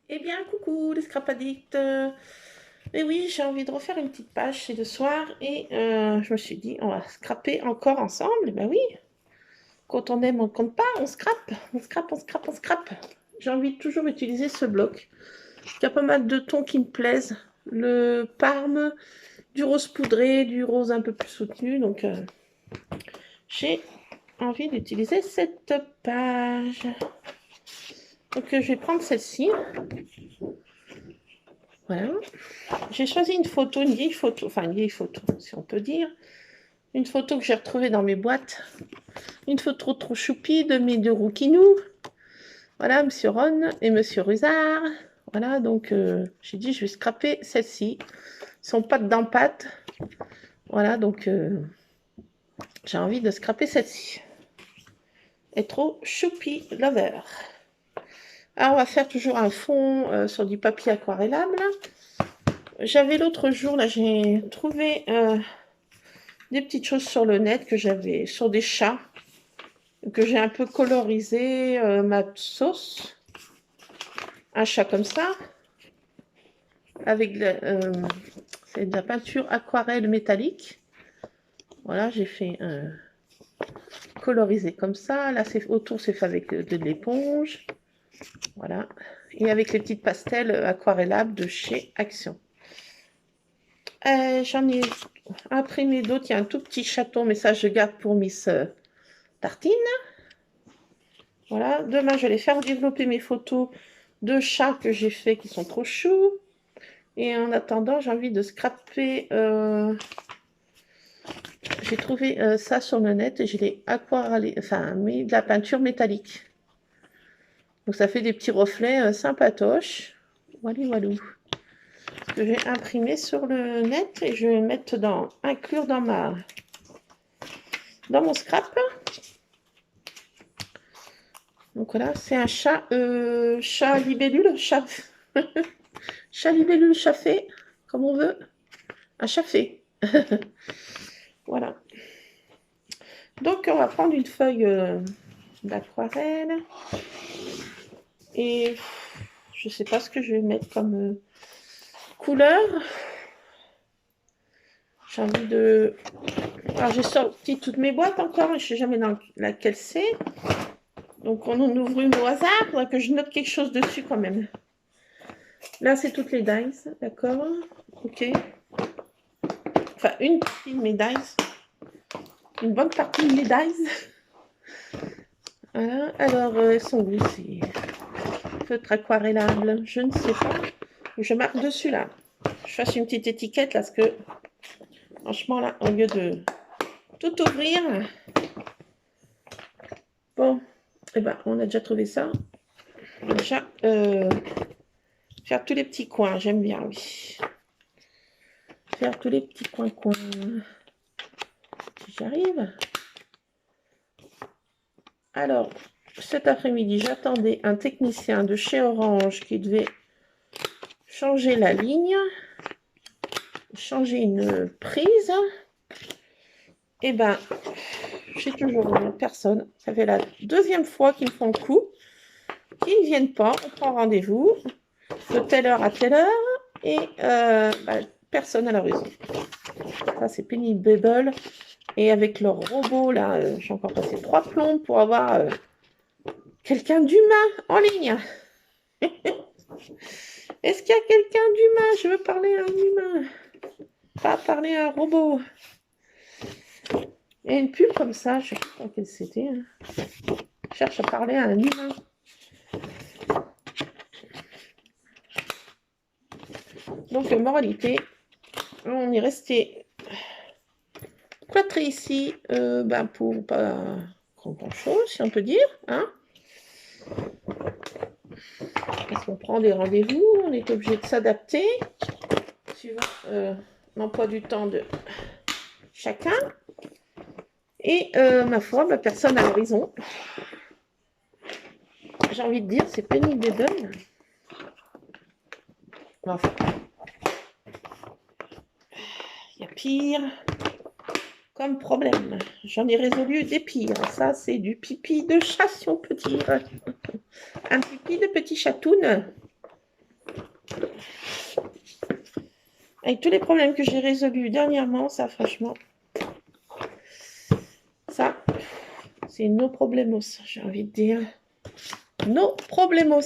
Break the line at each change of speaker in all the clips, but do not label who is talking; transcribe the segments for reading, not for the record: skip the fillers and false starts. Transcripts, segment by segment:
Eh bien, coucou les scrap addicts. Et oui, j'ai envie de refaire une petite page, c'est le soir, et je me suis dit, on va scraper encore ensemble. Ben oui, quand on aime, on compte pas, on scrape, on scrape, on scrape, on scrape. J'ai envie de toujours utiliser ce bloc. Il y a pas mal de tons qui me plaisent. Le parme, du rose poudré, du rose un peu plus soutenu, donc j'ai envie d'utiliser cette page. Donc je vais prendre celle-ci. Voilà. J'ai choisi une photo, une vieille photo, enfin une vieille photo, si on peut dire. Une photo que j'ai retrouvée dans mes boîtes. Une photo trop choupie de mes deux rouquinous. Voilà, Monsieur Ron et Monsieur Rusard. Voilà, donc j'ai dit je vais scraper celle-ci. Ils sont pattes dans pattes. Voilà, donc j'ai envie de scraper celle-ci. Et trop choupi lover. Alors on va faire toujours un fond sur du papier aquarellable. J'avais l'autre jour, là j'ai trouvé des petites choses sur le net que j'avais sur des chats que j'ai un peu colorisé ma sauce, un chat comme ça avec c'est de la peinture aquarelle métallique. Voilà, j'ai fait colorisé comme ça. Là c'est autour, c'est fait avec de l'éponge, voilà, et avec les petites pastels aquarellables de chez Action. J'en ai imprimé d'autres. Il y a un tout petit chaton, mais ça je garde pour Miss Tartine. Voilà, demain je vais faire développer mes photos de chats que j'ai fait qui sont trop choux. Et en attendant, j'ai envie de scraper. J'ai trouvé ça sur le net et je l'ai aquarellé, enfin mis de la peinture métallique. Donc ça fait des petits reflets sympatoches. Walou walou. Que j'ai imprimé sur le net et je vais mettre inclure dans mon scrap. Donc voilà, c'est un chat libellule, chat libellule, chat fait, comme on veut, un chat fait. Voilà. Donc on va prendre une feuille d'aquarelle et je sais pas ce que je vais mettre comme couleur. J'ai envie de... Alors j'ai sorti toutes mes boîtes encore, je sais jamais dans laquelle c'est. Donc on en ouvre une au hasard, faudra que je note quelque chose dessus quand même. Là c'est toutes les dies, d'accord, ok. Enfin une partie de mes dies, une bonne partie de mes dies. Voilà, alors elles sont où ces feutres aquarellables? Je ne sais pas. Je marque dessus là. Je fasse une petite étiquette là, parce que franchement là, au lieu de tout ouvrir, bon, et ben on a déjà trouvé ça. Déjà, faire tous les petits coins, j'aime bien, oui. Faire tous les petits coins. Si j'arrive. Alors, cet après-midi, j'attendais un technicien de chez Orange qui devait changer la ligne, changer une prise. Et ben, j'ai toujours personne. Ça fait la deuxième fois qu'ils me font le coup, qu'ils ne viennent pas. On prend rendez-vous de telle heure à telle heure et personne à la raison. Ça, c'est pénible. Et avec leur robot, là, j'ai encore passé 3 plombs pour avoir quelqu'un d'humain en ligne. Est-ce qu'il y a quelqu'un d'humain? Je veux parler à un humain, pas parler à un robot. Il y a une pub comme ça, je ne sais pas quelle c'était. Je cherche à parler à un humain. Donc, moralité, on est resté cloîtré ici pour pas grand-chose, si on peut dire. Hein, parce qu'on prend des rendez-vous, on est obligé de s'adapter suivant l'emploi du temps de chacun. Et ma foi, personne n'a raison. J'ai envie de dire, c'est pénible des deuils. Enfin, il y a pire comme problème. J'en ai résolu des pires. Ça, c'est du pipi de chat, si on peut dire. Un pipi de petit chatoun. Avec tous les problèmes que j'ai résolus dernièrement, ça, franchement, ça, c'est nos problemos, j'ai envie de dire. Nos problemos.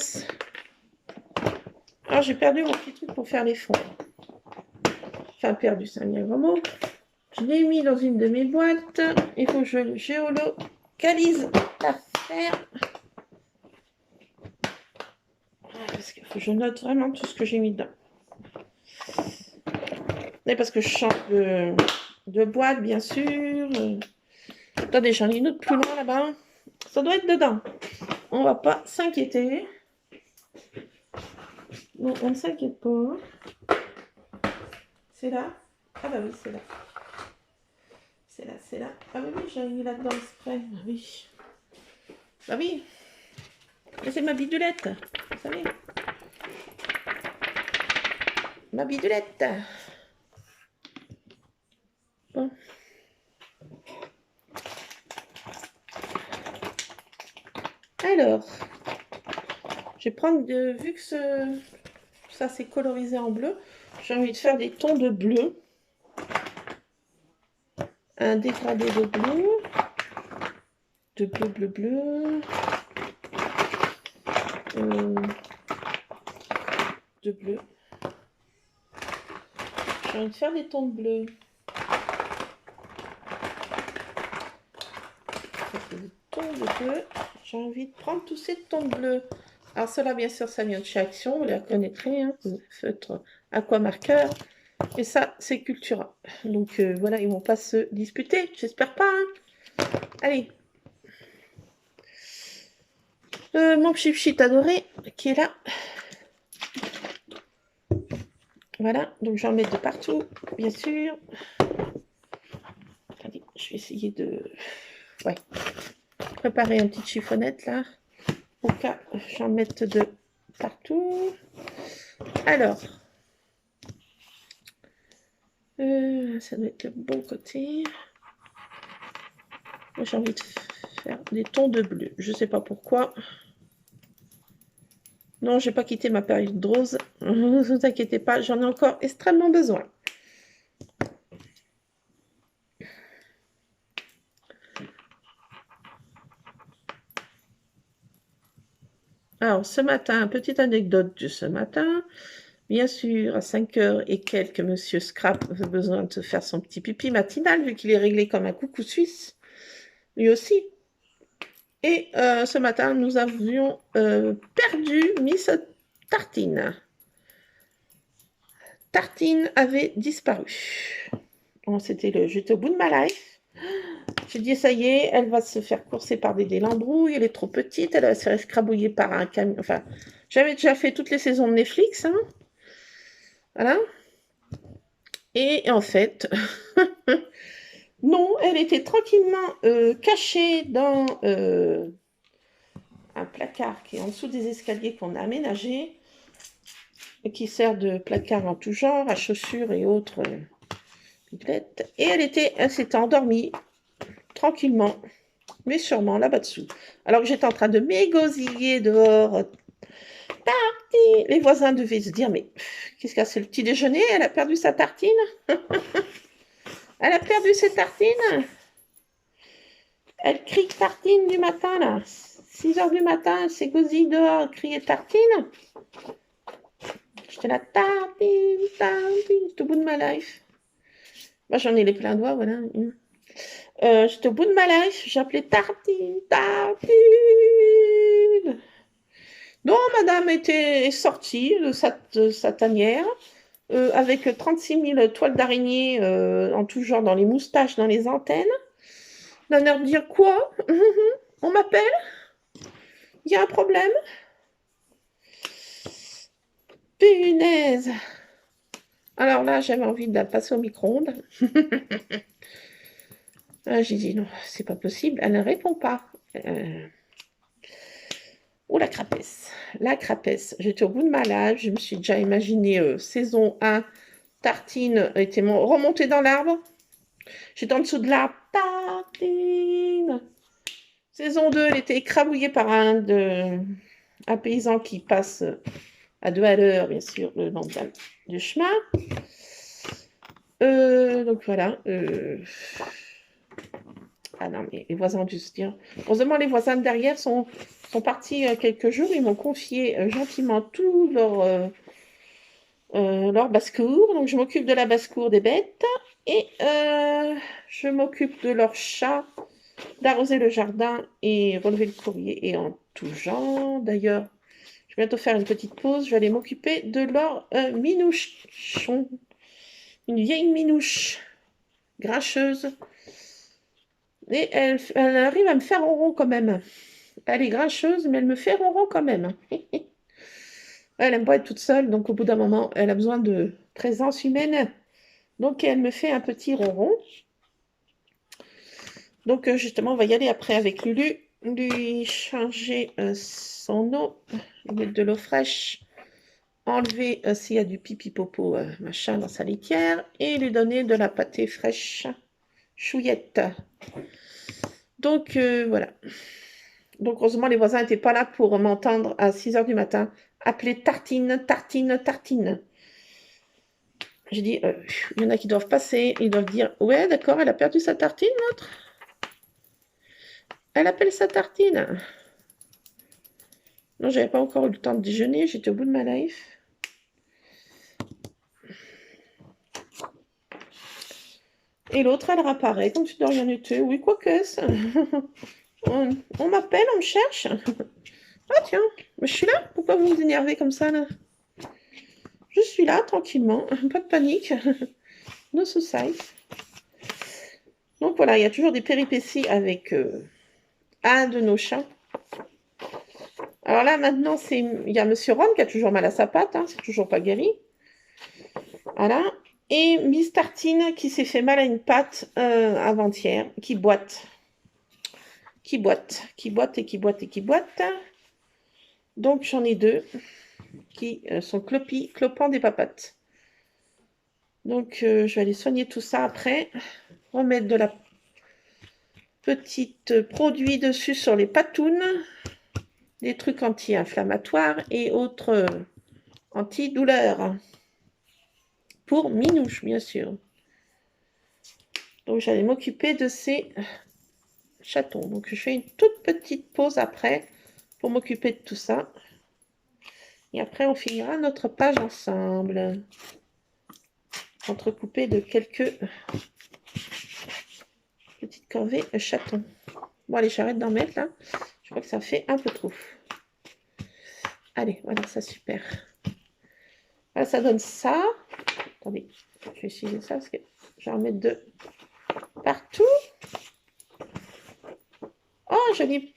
Alors, j'ai perdu mon petit truc pour faire les fonds. Enfin, perdu, c'est un bien grand mot. Je l'ai mis dans une de mes boîtes. Il faut que je géolocalise l'affaire. Parce qu'il faut que je note vraiment tout ce que j'ai mis dedans. Et parce que je change de boîte, bien sûr. Attendez, j'en ai une autre plus loin là-bas. Ça doit être dedans. On va pas s'inquiéter. Non, on ne s'inquiète pas. C'est là? Ah bah oui, c'est là. C'est là, c'est là. Ah bah oui, j'ai mis là-dedans le spray. Ah oui. Bah oui. Mais c'est ma bidulette, vous savez. Ma bidulette. Bon. Alors, je vais prendre, vu que ça c'est colorisé en bleu, j'ai envie de faire des tons de bleu. Un dégradé de bleu. De bleu, bleu, bleu. De bleu. J'ai envie de faire des tons de bleu. Des tons de bleu. J'ai envie de prendre tous ces tons de bleu. Alors cela, bien sûr, ça vient de chez Action, vous les reconnaîtrez, hein, feutre aquamarqueur. Et ça, c'est Cultura. Donc voilà, ils ne vont pas se disputer, j'espère pas. Hein. Allez. Mon chip adoré, qui est là. Voilà, donc j'en mets de partout, bien sûr. Allez, je vais essayer de préparer une petite chiffonnette là. Au cas, j'en mette de partout. Alors, ça doit être le bon côté. Moi, j'ai envie de faire des tons de bleu. Je ne sais pas pourquoi. Non, j'ai pas quitté ma période de rose. Ne vous inquiétez pas, j'en ai encore extrêmement besoin. Alors, ce matin, petite anecdote de ce matin. Bien sûr, à 5h et quelques, Monsieur Scrap a besoin de faire son petit pipi matinal, vu qu'il est réglé comme un coucou suisse. Lui aussi. Et ce matin, nous avions perdu Miss Tartine. Tartine avait disparu. Bon, j'étais au bout de ma life. J'ai dit, ça y est, elle va se faire courser par des Lambrouilles, elle est trop petite, elle va se faire escrabouiller par un camion. Enfin, j'avais déjà fait toutes les saisons de Netflix. Hein. Voilà. Et en fait, non, elle était tranquillement cachée dans un placard qui est en dessous des escaliers qu'on a aménagé et qui sert de placard en tout genre, à chaussures et autres pipelettes. Et elle s'était endormie tranquillement, mais sûrement là-bas-dessous. Alors que j'étais en train de m'égosiller dehors. Tartine. Les voisins devaient se dire, mais qu'est-ce qu'il y a, c'est le petit déjeuner, elle a perdu sa tartine. Elle a perdu ses tartines. Elle crie tartine du matin, là. 6h du matin, elle s'égosille dehors, elle criait tartine. J'étais là, tartine, tartine, j'étais au bout de ma life. Moi, j'en ai les pleins doigts, voilà. J'étais au bout de ma life, j'appelais tartine, tartine. Donc, madame est sortie de sa tanière. avec 36 000 toiles d'araignée en tout genre, dans les moustaches, dans les antennes. D'un air de dire quoi? On m'appelle? Il y a un problème? Punaise! Alors là, j'avais envie de la passer au micro-ondes. J'ai dit non, c'est pas possible, elle ne répond pas. Oh la crapesse, la crapesse. J'étais au bout de ma life, je me suis déjà imaginé saison 1, Tartine était remontée dans l'arbre. J'étais en dessous de l'arbre, Tartine. Saison 2, elle était écrabouillée par un paysan qui passe à 2 à l'heure, bien sûr, le long du chemin. Donc voilà. Ah non, mais les voisins ont dû se dire. Heureusement, les voisins de derrière sont partis quelques jours. Ils m'ont confié gentiment tout leur basse-cour. Donc je m'occupe de la basse-cour des bêtes. Et je m'occupe de leur chat, d'arroser le jardin et relever le courrier et en tout genre. D'ailleurs, je vais bientôt faire une petite pause. Je vais aller m'occuper de leur minouchon. Une vieille minouche grincheuse. Et elle arrive à me faire ronron quand même. Elle est grincheuse, mais elle me fait ronron quand même. Elle aime pas être toute seule, donc au bout d'un moment, elle a besoin de présence humaine. Donc elle me fait un petit ronron. Donc justement, on va y aller après avec Lulu. Lui changer son eau, lui mettre de l'eau fraîche, enlever s'il y a du pipi popo machin dans sa litière et lui donner de la pâtée fraîche chouillette. Donc voilà. Donc heureusement les voisins n'étaient pas là pour m'entendre à 6h du matin appeler Tartine, Tartine, Tartine. J'ai dit, il y en a qui doivent passer, ils doivent dire, ouais d'accord, elle a perdu sa tartine l'autre. Elle appelle sa tartine. Non, j'avais pas encore eu le temps de déjeuner, j'étais au bout de ma life. Et l'autre, elle réapparaît comme si de rien n'était. Oui, quoi qu'est-ce? On m'appelle, on me cherche. Ah tiens, je suis là. Pourquoi vous vous énervez comme ça là? Je suis là, tranquillement. Pas de panique. No suicide. Donc voilà, il y a toujours des péripéties avec un de nos chats. Alors là, maintenant, il y a Monsieur Ron qui a toujours mal à sa patte. Hein, c'est toujours pas guéri. Voilà. Et Miss Tartine qui s'est fait mal à une patte avant-hier, qui boite. Qui boite et qui boite et qui boite. Donc j'en ai deux qui sont clopants des papates. Donc je vais aller soigner tout ça après. Remettre de la petite produit dessus sur les patounes. Des trucs anti-inflammatoires et autres anti-douleurs. Pour Minouche, bien sûr. Donc j'allais m'occuper de ces chatons. Donc je fais une toute petite pause après pour m'occuper de tout ça. Et après on finira notre page ensemble. Entrecoupé de quelques petites corvées chatons. Bon allez, j'arrête d'en mettre là. Je crois que ça fait un peu trop. Allez, voilà, ça super. Voilà, ça donne ça. Attendez, je vais essayer ça parce que je vais en mettre deux partout. Oh, joli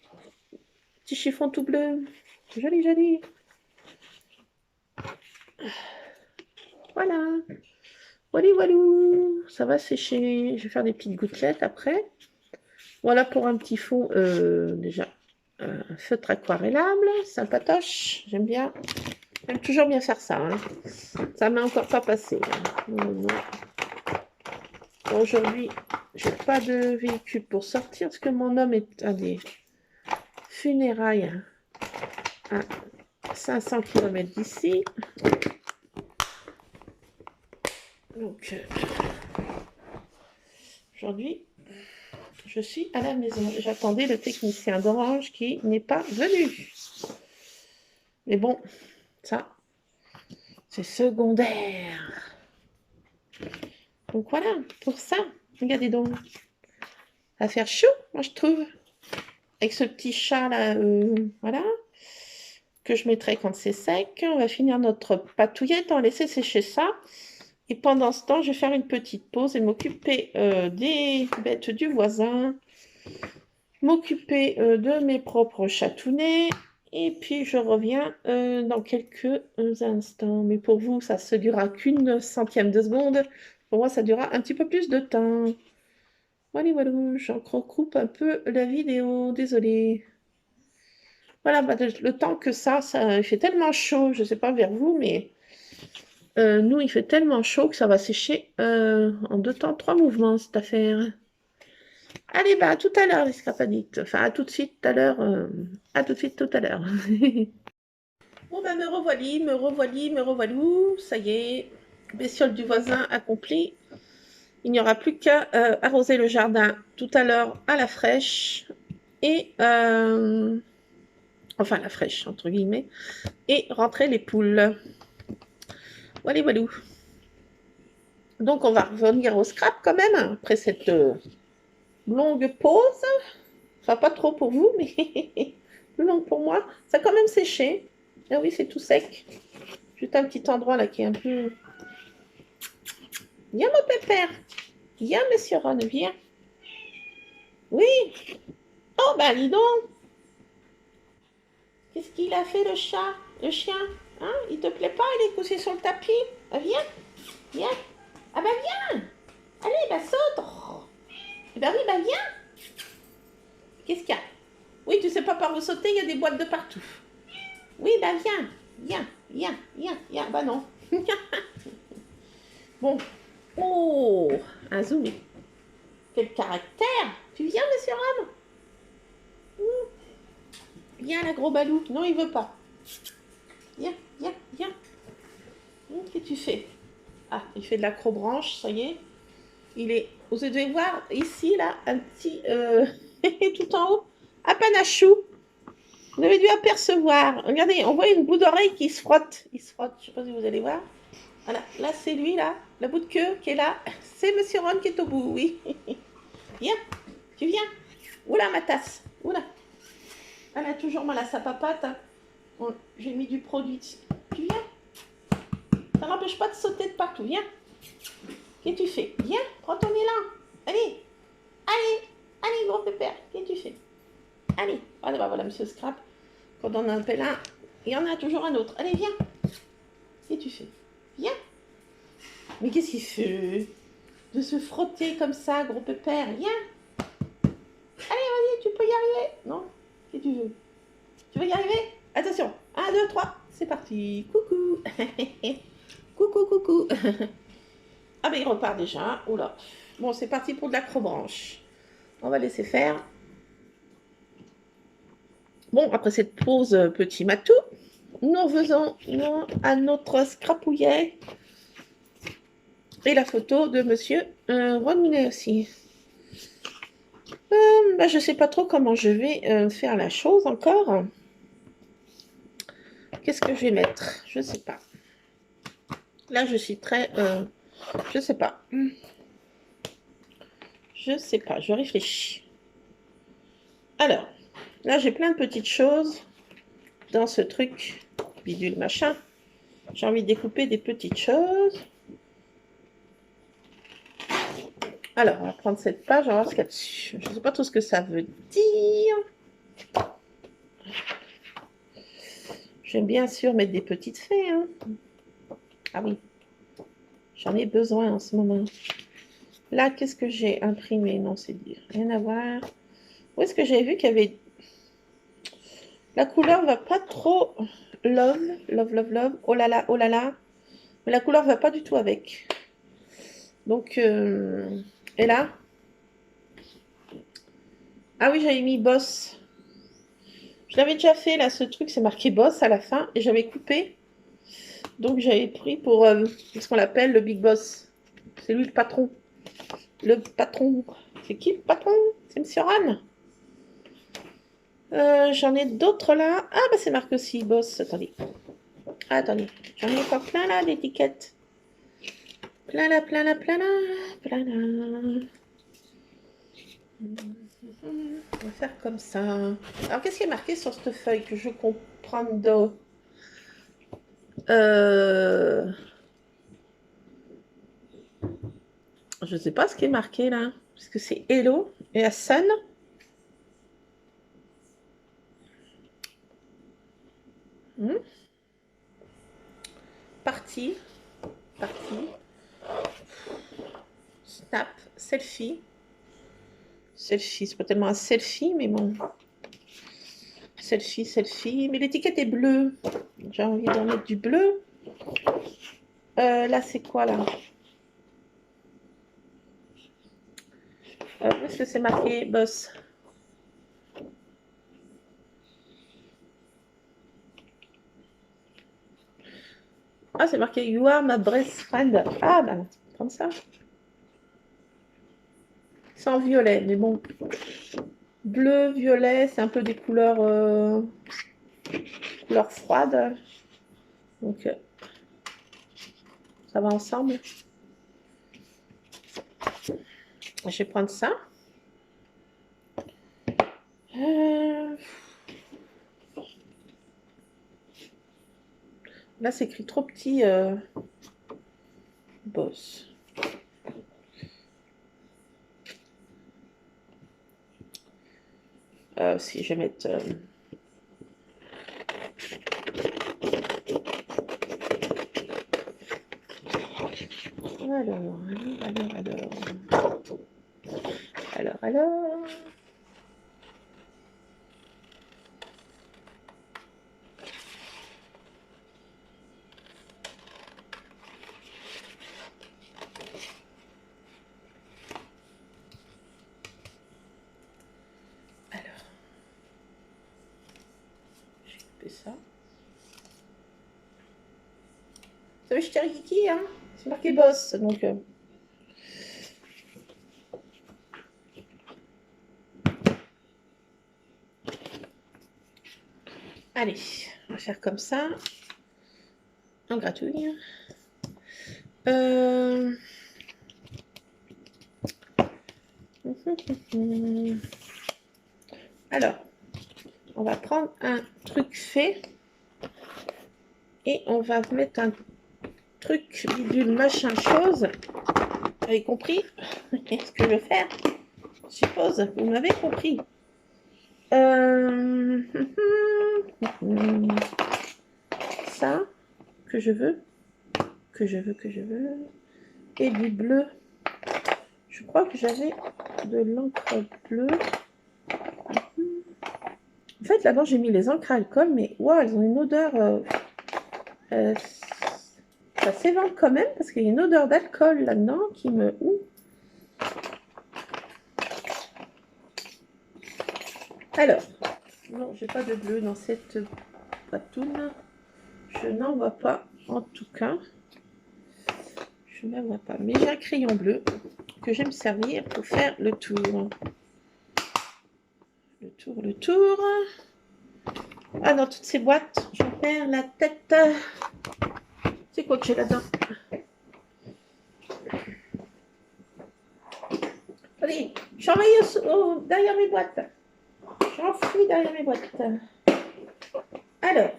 petit chiffon tout bleu. Joli, joli. Voilà. Voilà, walou. Ça va sécher. Je vais faire des petites gouttelettes après. Voilà pour un petit fond déjà. Un feutre aquarellable, sympatoche. J'aime bien. J'aime toujours bien faire ça. Hein. Ça m'est encore pas passé. Hein. Aujourd'hui, j'ai pas de véhicule pour sortir parce que mon homme est à des funérailles à 500 km d'ici. Donc, aujourd'hui, je suis à la maison. J'attendais le technicien d'Orange qui n'est pas venu. Mais bon, ça, c'est secondaire. Donc voilà, pour ça, regardez donc. Ça va faire chaud, moi je trouve. Avec ce petit chat là, voilà. que je mettrai quand c'est sec. On va finir notre patouillette, on va laisser sécher ça. Et pendant ce temps, je vais faire une petite pause et m'occuper des bêtes du voisin, m'occuper de mes propres chatounets. Et puis, je reviens dans quelques instants. Mais pour vous, ça ne durera qu'une centième de seconde. Pour moi, ça durera un petit peu plus de temps. Voilà, voilà, j'en recoupe un peu la vidéo. Désolée. Voilà, bah, le temps que ça, il fait tellement chaud. Je ne sais pas vers vous, mais nous, il fait tellement chaud que ça va sécher en 2 temps, 3 mouvements, cette affaire. Allez, bah, à tout à l'heure, les scrapadites. Enfin, à tout de suite, tout à l'heure. À tout de suite, tout à l'heure. Bon, bah, me revoili, me revoili, me revoilou. Ça y est, bestiole du voisin accomplie. Il n'y aura plus qu'à arroser le jardin tout à l'heure à la fraîche. Et, enfin, la fraîche, entre guillemets. Et rentrer les poules. Voilà, voilà. Donc, on va revenir au scrap quand même, après cette longue pause. Enfin, pas trop pour vous, mais plus longue pour moi. Ça a quand même séché. Ah oui, c'est tout sec. Juste un petit endroit là qui est un peu... Viens, mon pépère. Viens, monsieur Ron, viens. Oui. Oh, bah, dis donc. Qu'est-ce qu'il a fait, le chat? Le chien? Hein? Il te plaît pas? Il est couché sur le tapis? Ah, viens. Viens. Ah, bah, viens. Allez, bah, saute. Oh. Bah oui, bah, viens. Qu'est-ce qu'il y a? Oui, tu sais pas par où sauter, il y a des boîtes de partout. Oui, bah, viens. Viens, viens, viens, viens. Bah, non. Bon. Oh, un zoom. Quel caractère. Tu viens, monsieur Ram? Viens, la gros balou. Non, il veut pas. Viens, viens, viens. Qu'est-ce que tu fais? Ah, il fait de l'acrobranche, ça y est. Il est... Vous devez voir ici, là, un petit... tout en haut, un panachou. Vous avez dû apercevoir. Regardez, on voit une bout d'oreille qui se frotte. Il se frotte, je ne sais pas si vous allez voir. Voilà, là, c'est lui, là. La bout de queue qui est là. C'est Monsieur Ron qui est au bout, oui. Viens, tu viens. Oula, ma tasse. Oula. Elle a toujours mal à sa papate. Hein. Bon, j'ai mis du produit dessus. Tu viens. Ça n'empêche pas de sauter de partout. Viens. Qu'est-ce que tu fais? Viens, prends ton élan. Allez. Allez. Allez, gros pépère. Qu'est-ce que tu fais? Allez. Voilà, bah, voilà, monsieur Scrap. Quand on en appelle un, il y en a toujours un autre. Allez, viens. Qu'est-ce que tu fais? Viens. Mais qu'est-ce qu'il fait? De se frotter comme ça, gros pépère. Viens. Allez, vas-y, tu peux y arriver. Non? Qu'est-ce que tu veux? Tu veux y arriver? Attention. 1, 2, 3. C'est parti. Coucou. Coucou, coucou. Ah, ben il repart déjà. Oula. Bon, c'est parti pour de l'acrobranche. On va laisser faire. Bon, après cette pause petit matou, nous revenons à notre scrapouillet. Et la photo de monsieur Ron aussi. Bah, je ne sais pas trop comment je vais faire la chose encore. Qu'est-ce que je vais mettre? Je ne sais pas. Là, je suis très... je ne sais pas. Je ne sais pas. Je réfléchis. Alors, là, j'ai plein de petites choses dans ce truc bidule machin. J'ai envie de découper des petites choses. Alors, on va prendre cette page, on va voir ce qu'il y a dessus. Je ne sais pas trop ce que ça veut dire. J'aime bien sûr mettre des petites fées. Hein. Ah oui, j'en ai besoin en ce moment. Là, qu'est-ce que j'ai imprimé? Non, c'est dire. Rien à voir. Où est-ce que j'avais vu qu'il y avait... La couleur va pas trop... Love, love, love, love. Oh là là, oh là là. Mais la couleur va pas du tout avec. Donc, et là? Ah oui, j'avais mis boss. Je l'avais déjà fait, là, ce truc, c'est marqué boss à la fin. Et j'avais coupé. Donc, j'avais pris pour ce qu'on appelle le big boss. C'est lui le patron. Le patron. C'est qui le patron? C'est Monsieur Ron. J'en ai d'autres là. Ah, bah c'est marqué aussi boss. Attendez. Ah, attendez. J'en ai encore plein là d'étiquettes. Plein là, plein là, plein là. Plein là. On va faire comme ça. Alors, qu'est-ce qui est marqué sur cette feuille que je comprends d'eau? Je ne sais pas ce qui est marqué là, parce que c'est Hello et Hassan. Partie, partie, snap, selfie. Selfie, c'est pas tellement un selfie, mais bon. Selfie, selfie. Mais l'étiquette est bleue. J'ai envie d'en mettre du bleu. Là, c'est quoi là? Où est-ce que c'est marqué, boss? Ah, c'est marqué You are my best friend. Ah, bah, comme ça. C'est en violet, mais bon. Bleu, violet, c'est un peu des couleurs, couleurs froides. Donc, ça va ensemble. Je vais prendre ça. Là, c'est écrit trop petit. Boss. Si je vais mettre. Alors. J'ai coupé ça. Vous savez, je suis Kiki, hein. C'est marqué boss, donc. Allez, on va faire comme ça. On gratouille. Alors, on va prendre un truc fait et on va mettre un truc bidule machin chose. Vous avez compris ce que je veux faire? Je suppose, vous m'avez compris. Ça, que je veux. Et du bleu. Je crois que j'avais de l'encre bleue. En fait, là-dedans, j'ai mis les encres à alcool, mais wow, elles ont une odeur. Ça s'évente quand même parce qu'il y a une odeur d'alcool là-dedans qui me. Alors, non, j'ai pas de bleu dans cette patoune. Je n'en vois pas, en tout cas. Je n'en vois pas. Mais j'ai un crayon bleu que je vais me servir pour faire le tour. Le tour. Ah, dans toutes ces boîtes, je perds la tête. C'est quoi que j'ai là-dedans? Allez, je suis envahie derrière mes boîtes. Je suis enfouie derrière mes boîtes. Alors,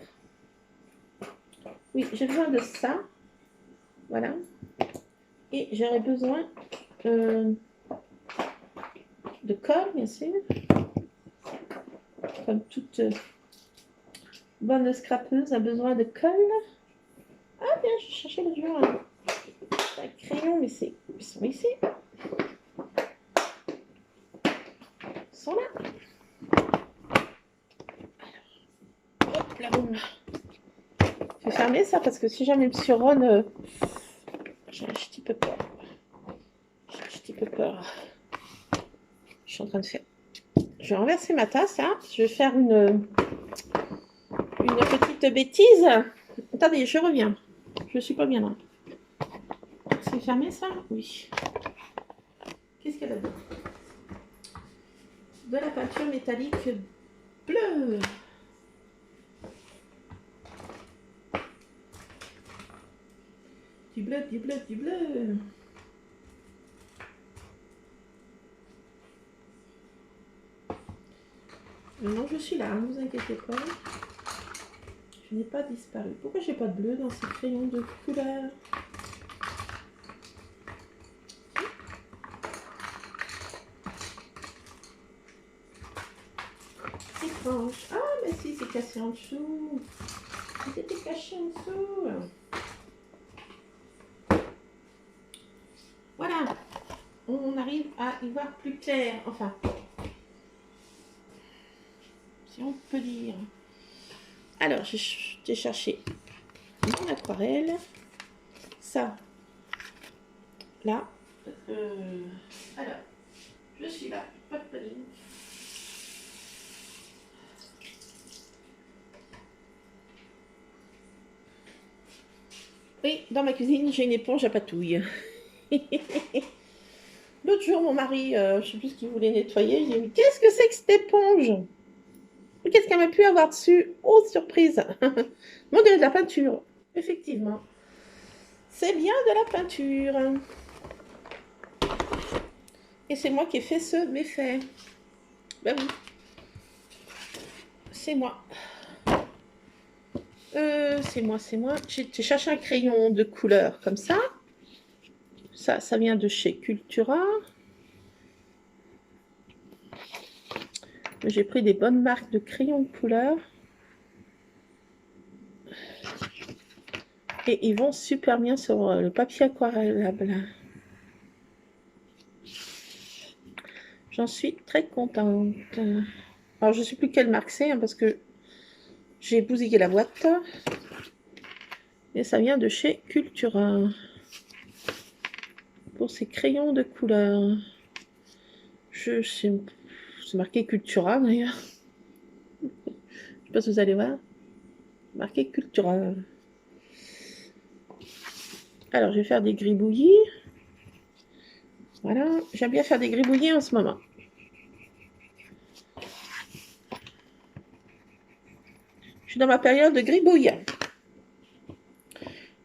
oui, j'ai besoin de ça. Voilà. Et j'aurais besoin de colle, bien sûr. Comme toute bonne scrapeuse a besoin de colle. Ah, bien, je cherchais le jour un crayon, mais ils sont ici. Ils sont là. Alors, hop là, boum. Je vais fermer ça parce que si jamais Monsieur Ron, j'ai un petit peu peur. Je suis en train de faire. Je vais renverser ma tasse, hein. Je vais faire une petite bêtise. Attendez, je reviens. Je suis pas bien là. C'est fermé ça? Oui. Qu'est-ce qu'il y a là-dedans? De la peinture métallique bleue. Du bleu. Non, je suis là, ne vous inquiétez pas. Je n'ai pas disparu. Pourquoi j'ai pas de bleu dans ces crayons de couleur? Étrange. Ah, mais si, c'est cassé en dessous. C'était caché en dessous. Voilà. On arrive à y voir plus clair. Enfin, si on peut dire. Alors, j'ai cherché mon aquarelle. Ça, là. Alors, je suis là. Pas de panique. Oui, dans ma cuisine, j'ai une éponge à patouille. L'autre jour, mon mari, je ne sais plus ce qu'il voulait nettoyer, j'ai dit, mais qu'est-ce que c'est que cette éponge? Qu'est-ce qu'elle m'a pu avoir dessus? Oh, surprise! On dirait de la peinture. Effectivement. C'est bien de la peinture. Et c'est moi qui ai fait ce méfait. Ben oui. C'est moi. C'est moi. J'ai cherché un crayon de couleur comme ça. Ça vient de chez Cultura. J'ai pris des bonnes marques de crayons de couleur. Et ils vont super bien sur le papier aquarellable. J'en suis très contente. Alors, je ne sais plus quelle marque c'est, hein, parce que j'ai bousillé la boîte. Et ça vient de chez Cultura. Pour ces crayons de couleur. C'est marqué Cultura, d'ailleurs. Je ne sais pas si vous allez voir. Marqué Cultura. Alors, je vais faire des gribouillis. Voilà. J'aime bien faire des gribouillis en ce moment. Je suis dans ma période de gribouille.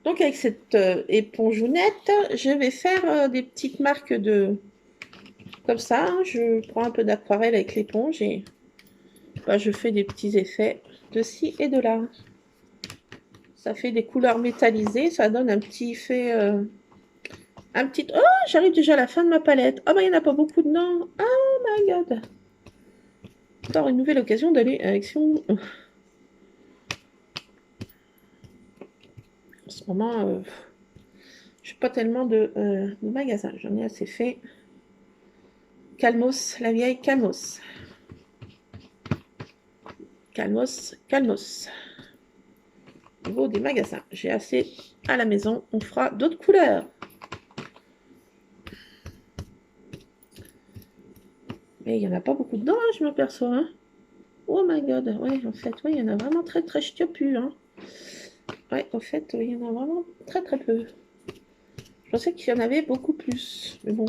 Donc, avec cette épongeounette, je vais faire des petites marques de... Comme ça, hein, je prends un peu d'aquarelle avec l'éponge et je fais des petits effets de ci et de là. Ça fait des couleurs métallisées, ça donne un petit effet... un petit... Oh, j'arrive déjà à la fin de ma palette. Oh, il n'y en a pas beaucoup dedans. Oh my god. Encore une nouvelle occasion d'aller à Action. En ce moment, je suis pas tellement de magasin. J'en ai assez fait. Calmos, la vieille Calmos. Calmos, Calmos. Au niveau des magasins, j'ai assez à la maison. On fera d'autres couleurs. Mais il n'y en a pas beaucoup dedans, hein, je m'aperçois. Hein. Oh my god, ouais, en fait, ouais, il y en a vraiment très très ch'tiopu. Hein. Ouais, en fait, il y en a vraiment très très peu. Je pensais qu'il y en avait beaucoup plus, mais bon.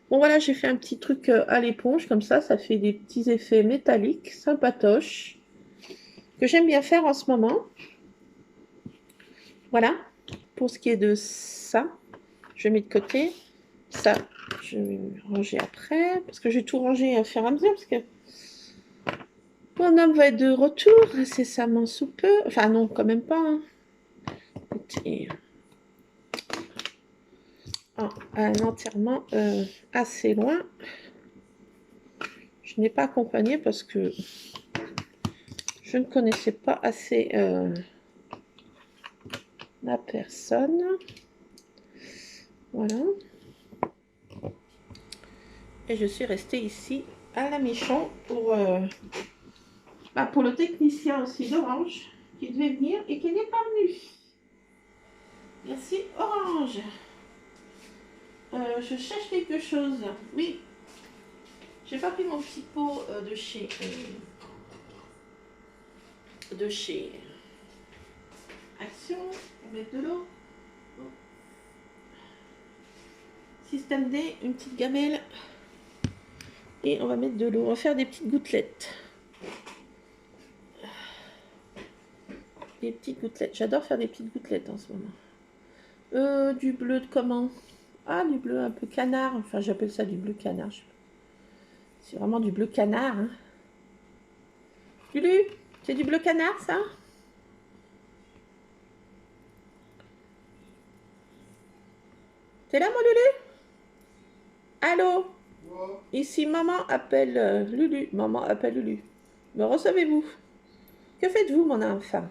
Bon, voilà, j'ai fait un petit truc à l'éponge, comme ça fait des petits effets métalliques, sympatoches, que j'aime bien faire en ce moment. Voilà, pour ce qui est de ça, je mets de côté. Ça, je vais ranger après, parce que je vais tout ranger à faire à mesure, parce que mon homme va être de retour incessamment sous peu. Enfin, non, quand même pas. Hein. Écoutez, un enterrement assez loin. Je n'ai pas accompagné parce que je ne connaissais pas assez la personne. Voilà. Et je suis restée ici à la Michon pour le technicien aussi d'Orange qui devait venir et qui n'est pas venu. Merci Orange. Je cherche quelque chose. Oui. J'ai pas pris mon petit pot de chez Action. On va mettre de l'eau. Système D, une petite gamelle. Et on va mettre de l'eau. On va faire des petites gouttelettes. Des petites gouttelettes. J'adore faire des petites gouttelettes en ce moment. Du bleu de comment? Ah, du bleu un peu canard. Enfin, j'appelle ça du bleu canard. C'est vraiment du bleu canard. Hein. Lulu, c'est du bleu canard, ça? T'es là, mon Lulu? Allô? Ici, maman appelle Lulu. Maman appelle Lulu. Me recevez-vous? Que faites-vous, mon enfant?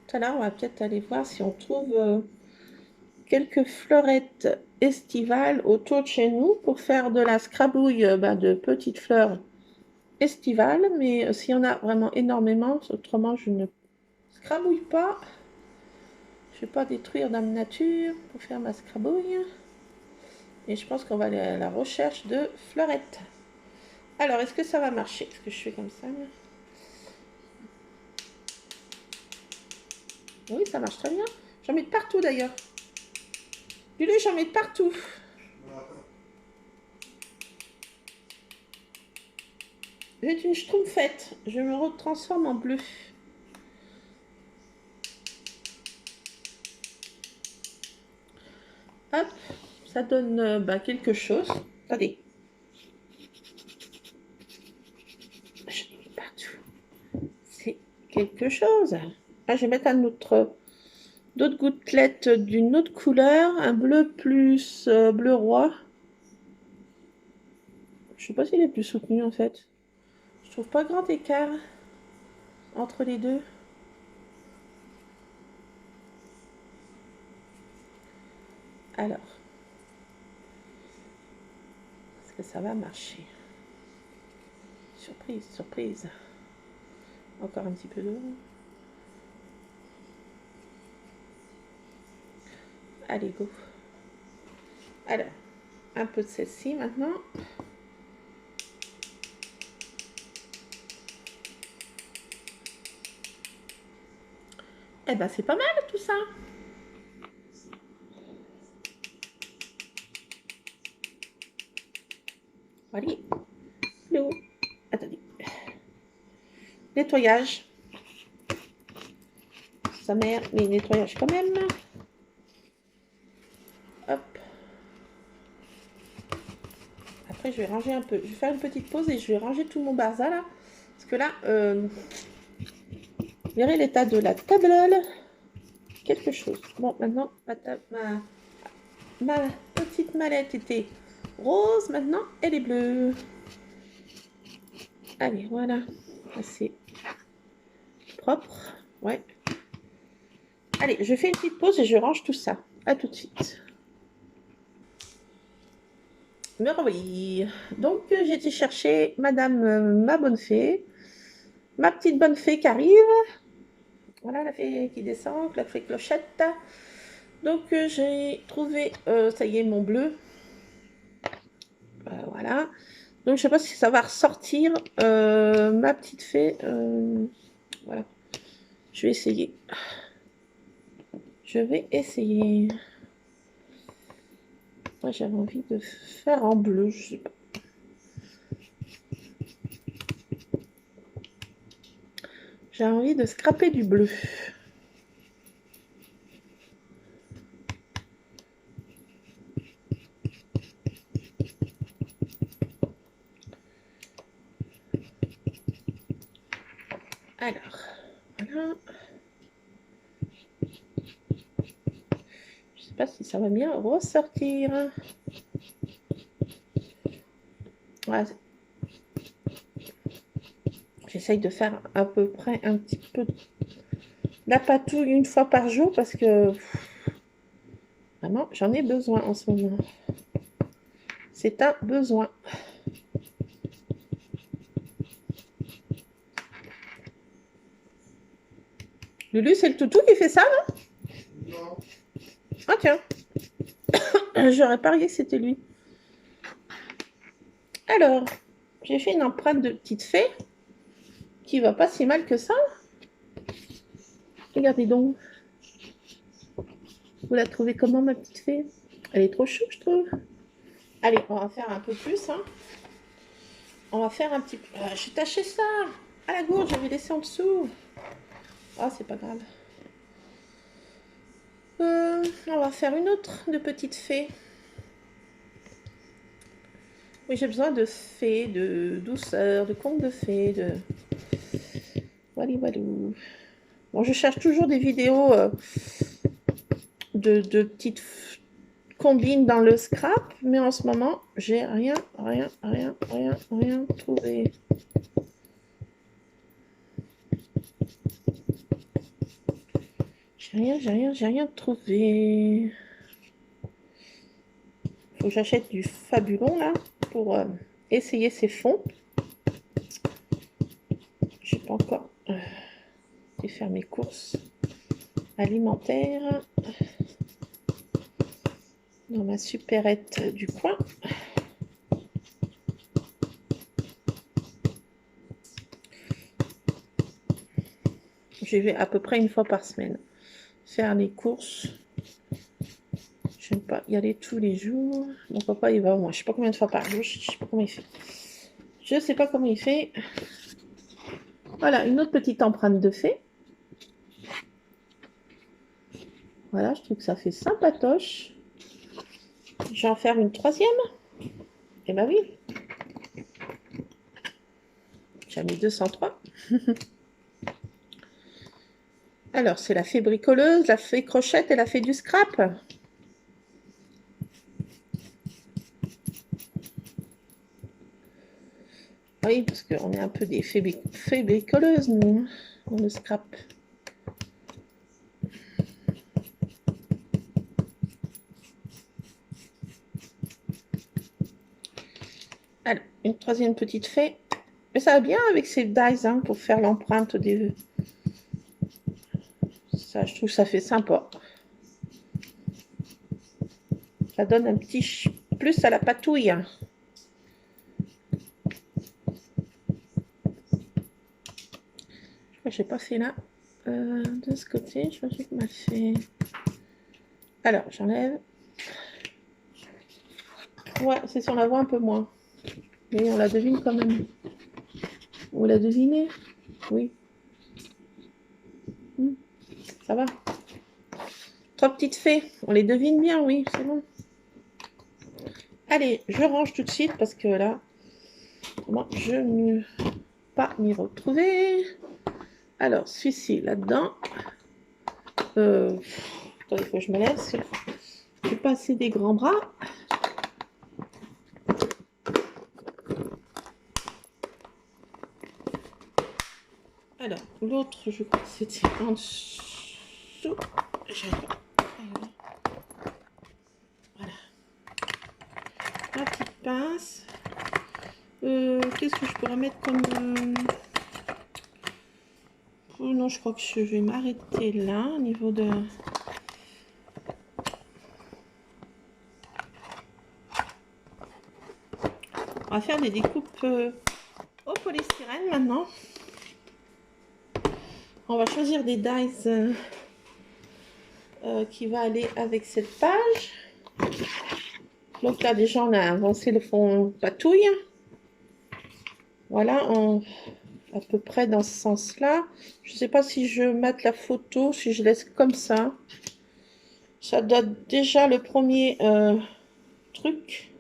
Tout à l'heure, on va peut-être aller voir si on trouve quelques fleurettes estivales autour de chez nous pour faire de la scrabouille de petites fleurs estivales. Mais s'il y en a vraiment énormément, autrement je ne scrabouille pas. Je ne vais pas détruire Dame Nature pour faire ma scrabouille. Et je pense qu'on va aller à la recherche de fleurettes. Alors, est-ce que ça va marcher? Est-ce que je fais comme ça? Oui, ça marche très bien. J'en mets de partout d'ailleurs. Lulu, j'en mets de partout. J'ai une schtroumpfette. Je me retransforme en bleu. Hop, ça donne quelque chose. Attendez. Je mets partout. C'est quelque chose. Ah, je vais mettre d'autres gouttelettes d'une autre couleur. Un bleu plus bleu roi. Je sais pas s'il est plus soutenu en fait. Je trouve pas grand écart entre les deux. Alors, est-ce que ça va marcher? Surprise, surprise. Encore un petit peu d'eau. Allez, go. Alors, un peu de celle-ci maintenant. Eh ben, c'est pas mal tout ça. Allez, l'eau. Attendez. Nettoyage. Sa mère, mais nettoyage quand même. Hop. Après, je vais ranger un peu. Je vais faire une petite pause et je vais ranger tout mon bazar là. Parce que là, vous verrez l'état de la table. Quelque chose. Bon, maintenant, ma petite mallette était rose. Maintenant, elle est bleue. Allez, voilà. C'est propre. Ouais. Allez, je fais une petite pause et je range tout ça. À tout de suite. Me revoilà. Donc, j'ai été chercher Madame ma bonne fée. Ma petite bonne fée qui arrive. Voilà la fée qui descend, la fée clochette. Donc, j'ai trouvé, ça y est, mon bleu. Voilà. Donc, je sais pas si ça va ressortir ma petite fée. Voilà. Je vais essayer. Je vais essayer. Moi, j'avais envie de faire en bleu, je sais pas. J'ai envie de scraper du bleu. Alors, voilà. Je sais pas si ça va bien ressortir. Voilà. J'essaye de faire à peu près un petit peu la patouille une fois par jour parce que vraiment j'en ai besoin en ce moment. C'est un besoin. Lulu, c'est le toutou qui fait ça, non? Non. Ah tiens. J'aurais parié que c'était lui. Alors, j'ai fait une empreinte de petite fée qui va pas si mal que ça. Regardez donc. Vous la trouvez comment, ma petite fée? Elle est trop chou, je trouve. Allez, on va faire un peu plus. Hein. On va faire un petit peu. J'ai taché ça à la gourde, j'avais laissé en dessous. Ah, c'est pas grave. On va faire une autre de petite fée. Oui, j'ai besoin de fées, de douceur, de contes de fées, de... Wally walou. Bon, je cherche toujours des vidéos de petites combines dans le scrap, mais en ce moment, j'ai rien trouvé. J'ai rien trouvé. Faut que j'achète du Fabulon là pour essayer ces fonds. J'ai pas encore été faire mes courses alimentaires dans ma supérette du coin. J'y vais à peu près une fois par semaine faire les courses. J'aime pas y aller tous les jours. Mon papa il va au moins, je sais pas combien de fois par jour, je sais pas comment il fait. Je sais pas comment il fait. Voilà, une autre petite empreinte de fée. Voilà, je trouve que ça fait sympatoche. Je vais en faire une troisième. Eh ben oui. J'ai mis 203. Alors, c'est la fée bricoleuse, la fée crochette et la fée du scrap. Oui, parce qu'on est un peu des fées bricoleuses, nous, dans le scrap. Alors, une troisième petite fée. Mais ça va bien avec ces dies hein, pour faire l'empreinte des... Ça, je trouve que ça fait sympa. Ça donne un petit plus à la patouille. Je crois que j'ai pas fait là. De ce côté, je crois que j'ai mal fait. Alors, j'enlève. Ouais, c'est si on la voit un peu moins. Mais on la devine quand même. Vous la devinez? Oui. Ça va. Trois petites fées. On les devine bien, oui, c'est bon. Allez, je range tout de suite parce que là, moi, je ne peux pas m'y retrouver. Alors, celui-ci, là-dedans. Attendez, il faut que je me lève. Je vais passer des grands bras. Alors, l'autre, je crois que c'était en dessous. Voilà. La petite pince. Qu'est-ce que je pourrais mettre comme... Oh non, je crois que je vais m'arrêter là, au niveau de... On va faire des découpes au polystyrène maintenant. On va choisir des dies qui va aller avec cette page. Donc là déjà on a avancé le fond patouille. Voilà, à peu près dans ce sens-là. Je ne sais pas si je mate la photo, si je laisse comme ça. Ça donne déjà le premier truc.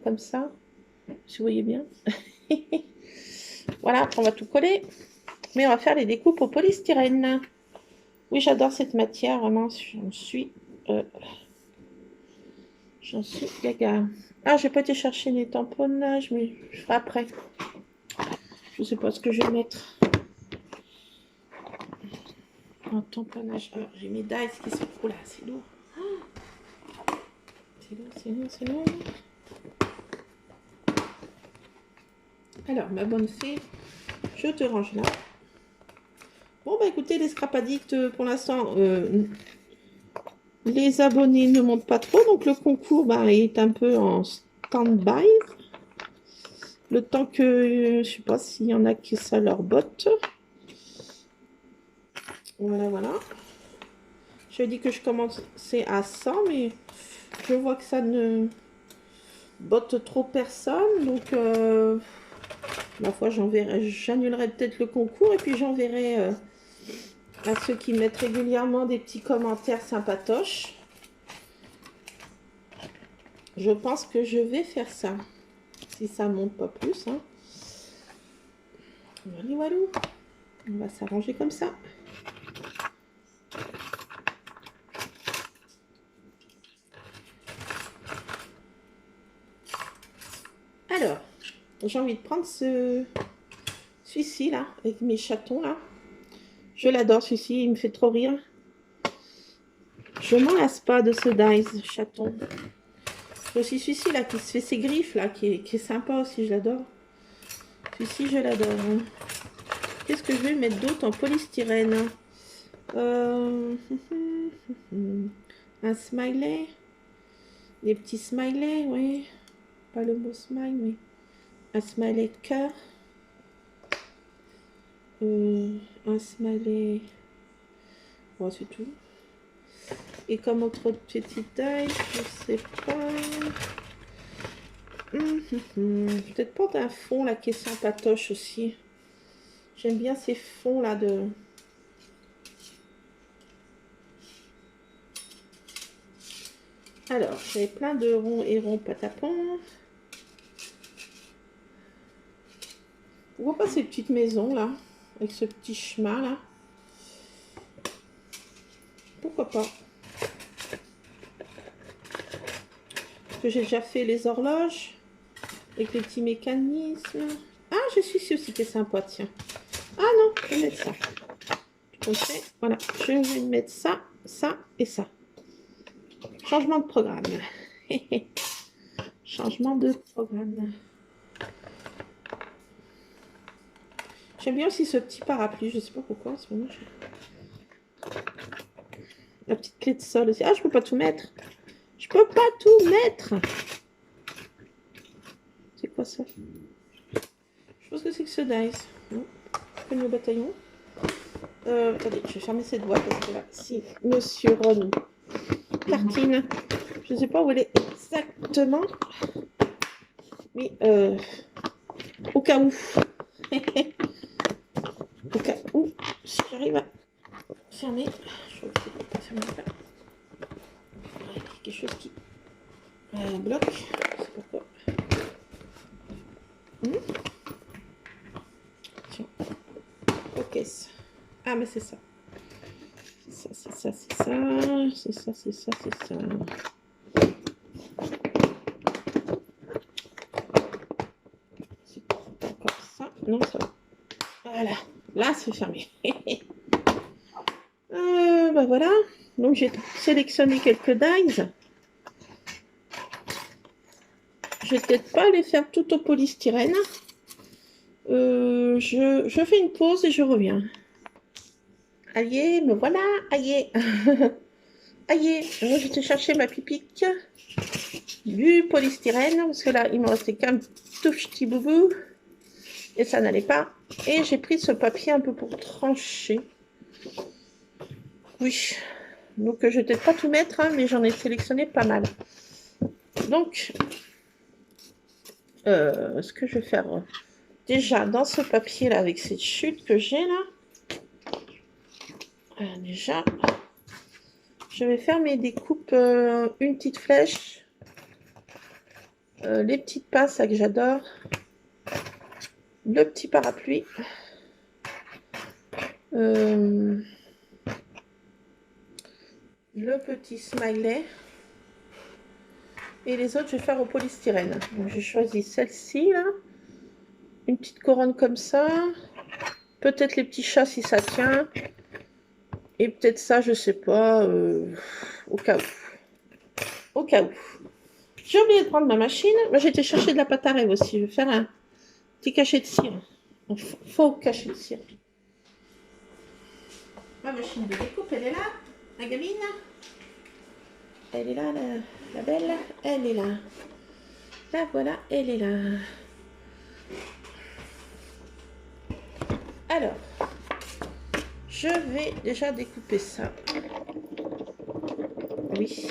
Comme ça. Si vous voyez bien. Voilà, après on va tout coller. Mais on va faire les découpes au polystyrène. Oui, j'adore cette matière, vraiment, j'en suis gaga. Ah, j'ai pas été chercher les tamponnages, mais je ferai après. Je sais pas ce que je vais mettre. En tamponnage. Alors, j'ai mes dies qui sont... Oh là, c'est lourd. C'est lourd. Alors, ma bonne fée, je te range là. Bon, bah écoutez, les Scrap Addicts, pour l'instant, les abonnés ne montent pas trop. Donc, le concours bah, est un peu en stand-by. Le temps que, je sais pas s'il y en a qui ça leur botte. Voilà. Je dis que je commençais à 100, mais je vois que ça ne botte trop personne. Donc, ma foi, j'annulerai peut-être le concours et puis j'enverrai à ceux qui mettent régulièrement des petits commentaires sympatoches. Je pense que je vais faire ça. Si ça monte pas plus. Hein. Voilà, on va s'arranger comme ça. Alors, j'ai envie de prendre celui-ci là, avec mes chatons là. Je l'adore celui-ci, il me fait trop rire. Je m'en lasse pas de ce Dice chaton. J'ai aussi celui-ci là qui se fait ses griffes là, qui est sympa aussi, je l'adore. Celui-ci, je l'adore. Qu'est-ce que je vais mettre d'autre en polystyrène? Un smiley. Des petits smileys, oui. Pas le mot smile, mais un smiley de cœur. Un smiley. Bon, c'est tout. Et comme autre petite taille, je sais pas. Peut-être pas d'un fond là qui est sympatoche aussi. J'aime bien ces fonds là de. Alors, j'avais plein de ronds et ronds patapons. Pourquoi pas ces petites maisons là, avec ce petit chemin là? Pourquoi pas? Parce que j'ai déjà fait les horloges avec les petits mécanismes. Ah, je suis sûre aussi que c'est sympa, tiens. Ah non, je vais mettre ça. Okay, voilà, je vais mettre ça, ça et ça. Changement de programme. Changement de programme. J'aime bien aussi ce petit parapluie, je sais pas pourquoi en ce moment. La petite clé de sol aussi. Ah, je peux pas tout mettre. Je peux pas tout mettre. C'est quoi ça? Je pense que c'est que ce dice. Comme le bataillon. Attendez, je vais fermer cette boîte parce que là, si Monsieur Ron tartine, je ne sais pas où elle est exactement, mais au cas où, au cas où, si j'arrive à fermer, je crois que c'est pas fermer là. Ouais, quelque chose qui bloque, je sais pas quoi. Tiens, ok. Ah, mais c'est ça. C'est ça, c'est ça, c'est ça, c'est ça, c'est ça, c'est ça. C'est encore ça. Non, ça va. Voilà. Là, c'est fermé. Bah voilà. Donc, j'ai sélectionné quelques dies. Je vais peut-être pas les faire tout au polystyrène. Je fais une pause et je reviens. Allez, me voilà. Allez. Allez. Moi, je vais chercher ma pipique. Du polystyrène. Parce que là, il me restait qu'un tout petit boubou. Et ça n'allait pas. Et j'ai pris ce papier un peu pour trancher. Oui. Donc, je vais peut-être pas tout mettre, hein, mais j'en ai sélectionné pas mal. Donc, ce que je vais faire déjà dans ce papier là avec cette chute que j'ai là, déjà je vais faire mes découpes, une petite flèche, les petites pinces là, que j'adore, le petit parapluie, le petit smiley, et les autres je vais faire au polystyrène. Donc j'ai choisi celle-ci là, une petite couronne comme ça, peut-être les petits chats si ça tient, et peut-être ça, je sais pas, au cas où. Au cas où. J'ai oublié de prendre ma machine. Moi, j'ai été chercher de la pâte à rêve aussi. Je vais faire un petit cachet de cire. Un faux cachet de cire. Ma machine de découpe, elle est là. La gamine. Elle est là, la belle. Elle est là. La voilà, elle est là. Alors, je vais déjà découper ça. Oui.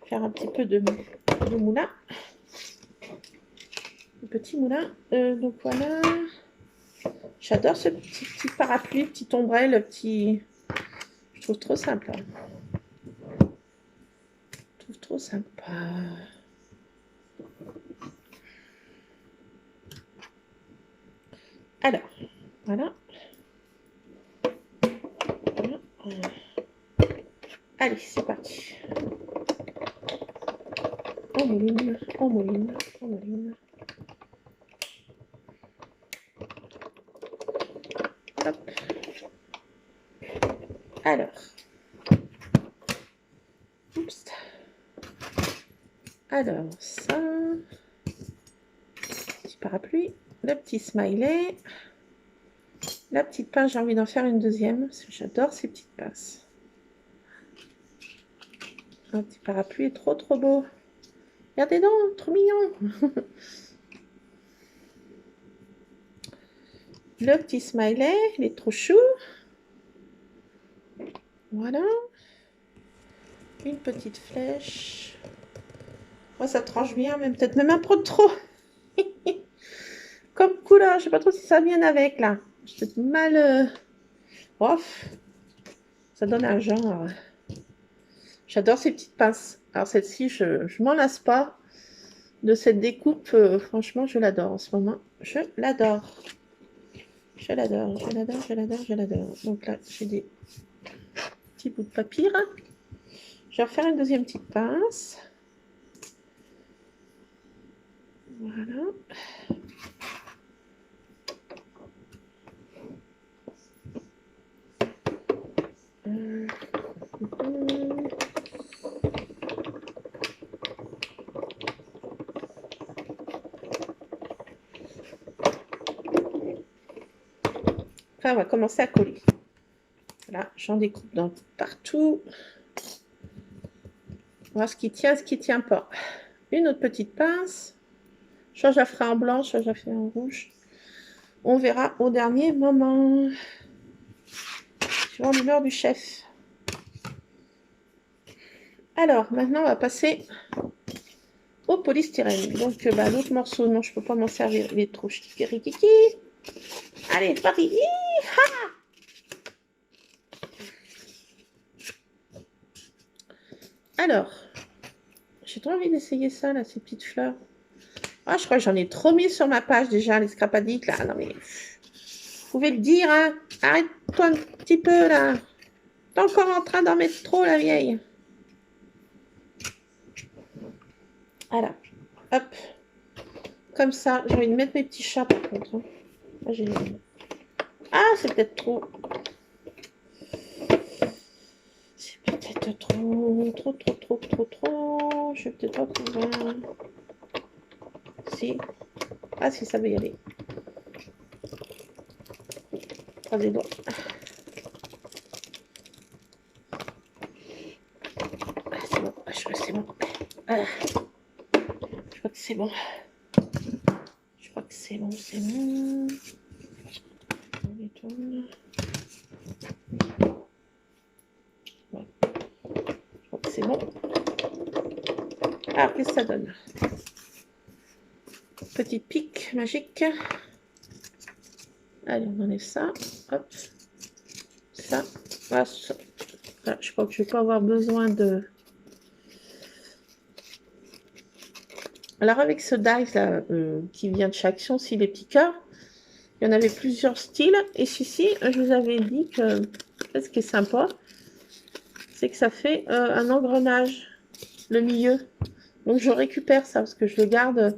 Faire un petit peu de moulin. Le petit moulin. Donc voilà. J'adore ce petit parapluie, petit ombrelle, petit... Je trouve trop sympa. Je trouve trop sympa. Alors, voilà. Allez, c'est parti. On mouline, on mouline, on mouline. Hop. Alors. Oups. Alors, ça. Petit parapluie. Le petit smiley. La petite pince, j'ai envie d'en faire une deuxième. Parce que j'adore ces petites pinces. Un petit parapluie est trop trop beau. Regardez donc, trop mignon. Le petit smiley, il est trop chou. Voilà. Une petite flèche. Moi, ça tranche bien, même peut-être même un peu trop. Comme couleur, je sais pas trop si ça vient avec là. J'ai peut-être mal. Off. Ça donne un genre. J'adore ces petites pinces. Alors celle-ci, je m'en lasse pas de cette découpe. Franchement, je l'adore en ce moment. Je l'adore. Je l'adore, je l'adore, je l'adore, je l'adore. Donc là, j'ai des petits bouts de papier. Je vais refaire une deuxième petite pince. Voilà. Enfin, on va commencer à coller. Voilà, j'en découpe dans partout. On va voir ce qui tient pas. Une autre petite pince. Soit je la ferai en blanc, soit je la ferai en rouge. On verra au dernier moment. Suivant l'humeur du chef. Alors, maintenant, on va passer au polystyrène. Donc, l'autre morceau, non, je ne peux pas m'en servir. Il est trop chiquirikiki. Allez, c'est parti. Alors, j'ai trop envie d'essayer ça, là, ces petites fleurs. Ah, je crois que j'en ai trop mis sur ma page déjà, les scrapadiques, là. Non, mais... Vous pouvez le dire, hein. Arrête-toi un petit peu, là. T'es encore en train d'en mettre trop, la vieille. Voilà. Hop. Comme ça. J'ai envie de mettre mes petits chats, par contre. Hein. Ah, c'est peut-être trop. C'est peut-être trop. Trop. Je vais peut-être pas pouvoir. Si. Ah, si, ça veut y aller. Croise les doigts. Ah, c'est bon. Je crois que c'est bon. Voilà. Je crois que c'est bon. Je crois que c'est bon. On détourne. Voilà. Je crois que c'est bon. Alors, qu'est-ce que ça donne? Petite pique magique. Allez, on enlève ça. Hop. Ça. Voilà, ça. Voilà, je crois que je vais pas avoir besoin de... Alors, avec ce dice là, qui vient de chez Action, si les petits cœurs, il y en avait plusieurs styles. Et celui-ci, je vous avais dit que ce qui est sympa, c'est que ça fait un engrenage, le milieu. Donc, je récupère ça parce que je le garde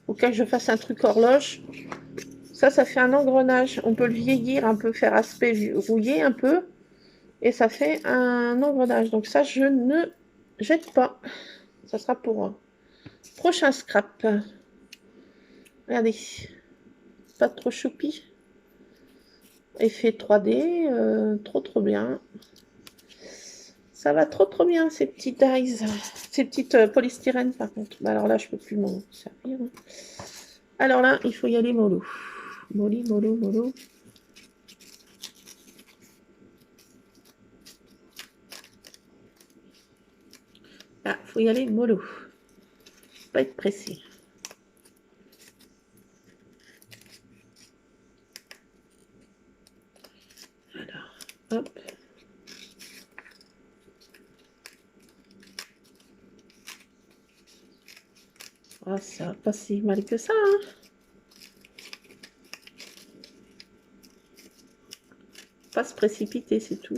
au cas que je fasse un truc horloge. Ça fait un engrenage. On peut le vieillir un peu, faire aspect rouillé un peu. Et ça fait un engrenage. Donc ça, je ne jette pas. Ça sera pour un prochain scrap. Regardez. Pas trop choupi. Effet 3D. Trop bien. Ça va trop bien, ces petits dies. Ces petites polystyrènes, par contre. Bah, alors là, je peux plus m'en servir. Alors là, il faut y aller mollo. Mollo. Ah, faut y aller mollo. Pas être pressé. Hop. Ah, ça va pas si mal que ça, hein. Pas se précipiter, c'est tout.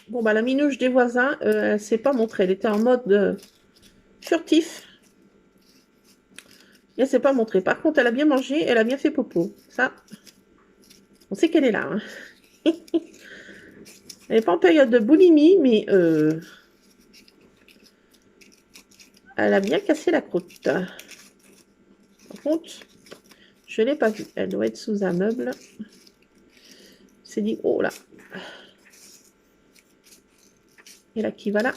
Bon, bah, la minouche des voisins, elle s'est pas montrée. Elle était en mode furtif. Et elle s'est pas montrée. Par contre, elle a bien mangé, elle a bien fait popo. Ça, on sait qu'elle est là, hein. Elle n'est pas en période de boulimie, mais elle a bien cassé la croûte. Par contre, je ne l'ai pas vue. Elle doit être sous un meuble. C'est dit, oh là. Et là qui va là.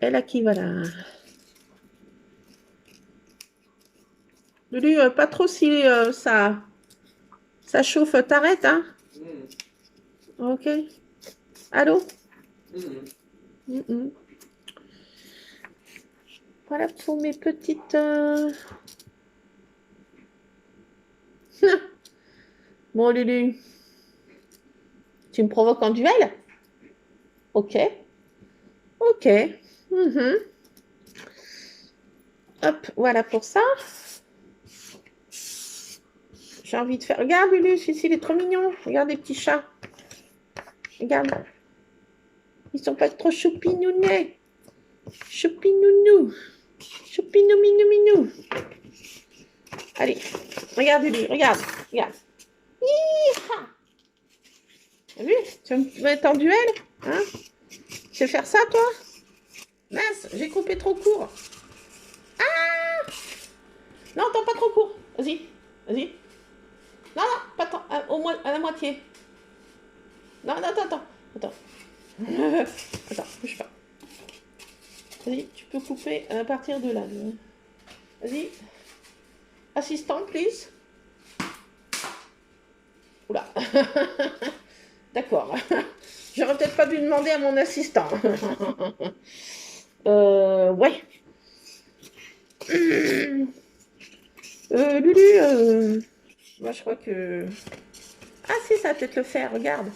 Et là qui va là. Lulu, pas trop si ça chauffe, t'arrêtes, hein? Ok. Allô? Voilà pour mes petites... Bon, Lulu. Tu me provoques en duel? Ok. Ok. Hop, voilà pour ça. J'ai envie de faire... Regarde, Lulu, celui-ci, il est trop mignon. Regarde les petits chats. Regarde. Ils sont pas trop choupinounets. Choupinounou. Choupinou, minou, minou. Allez, regarde, Lulu, regarde. Regarde. Hi-ha. T'as vu? Tu veux me mettre en duel? Hein? Tu sais faire ça, toi? Mince, j'ai coupé trop court. Ah! Non, attends, pas trop court. Vas-y, vas-y. Non, non, pas tant, au moins à la moitié. Non, non, attends. Attends, bouge pas. Vas-y, tu peux couper à partir de là. Vas-y. Assistant, please. Oula. D'accord. J'aurais peut-être pas dû demander à mon assistant. Ouais. Lulu, moi je crois que... Ah si, ça va peut-être le faire, regarde.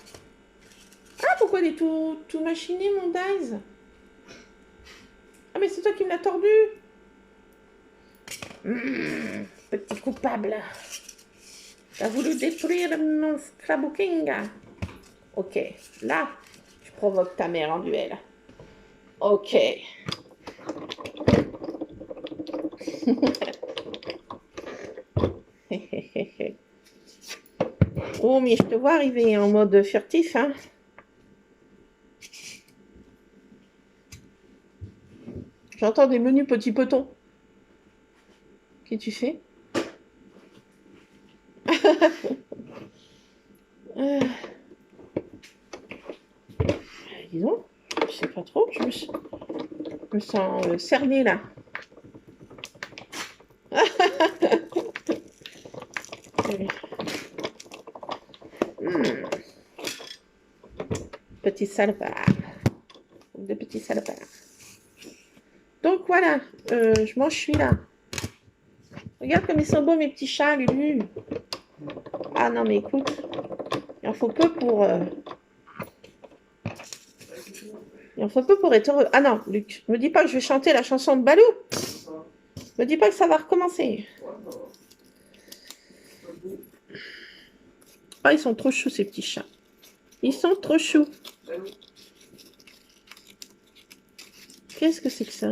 Ah, pourquoi il est tout machiné, mon Dice? Ah, mais c'est toi qui me l'as tordu. Petit coupable. T'as voulu détruire mon scrapbooking. Ok, là, tu provoques ta mère en duel. Ok. Oh, mais je te vois arriver en mode furtif, hein. J'entends des menus petits potons. Qu'est-ce que tu fais? Disons, je sais pas trop, je me sens cernée là. Petit salopard. De petits salopards. Donc voilà, je mange celui-là. Regarde comme ils sont beaux mes petits chats, Lulu. Ah non mais écoute, il en faut peu pour... Il en faut peu pour être heureux. Ah non, Luc, me dis pas que je vais chanter la chanson de Balou. Me dis pas que ça va recommencer. Ah, ils sont trop choux ces petits chats. Ils sont trop choux. Qu'est-ce que c'est que ça?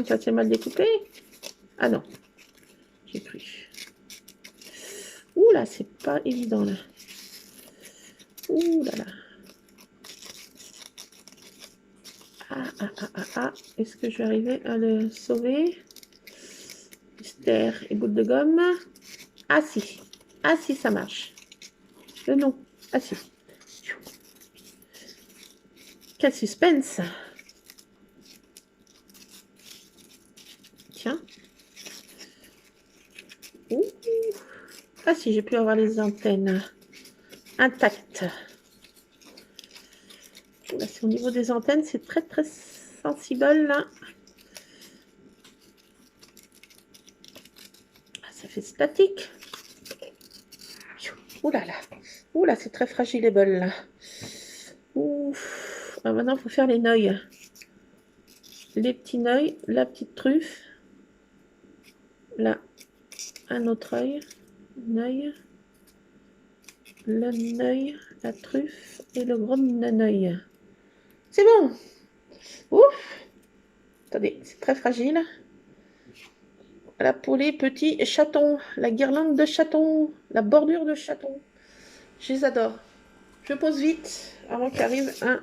Ça s'est mal découpé. Ah non, j'ai cru. Ouh là, c'est pas évident là. Ouh là là. Ah. Est-ce que je vais arriver à le sauver? Mystère et bout de gomme. Ah si. Ah si, ça marche. Non. Ah si. Quel suspense. Tiens. Ouh. Ah si, j'ai pu avoir les antennes. intact. Là, c'est au niveau des antennes, c'est très très sensible là. Ça fait statique. Ouh là là. Ouh là, c'est très fragileable là. Ouf. Ah, maintenant, il faut faire les neuils. Les petits neuils, la petite truffe. Là, un autre œil. Un œil. Le neuil, la truffe et le gros œil. C'est bon. Ouf. Attendez, c'est très fragile. Voilà pour les petits chatons. La guirlande de chatons. La bordure de chatons. Je les adore. Je pose vite avant qu'arrive un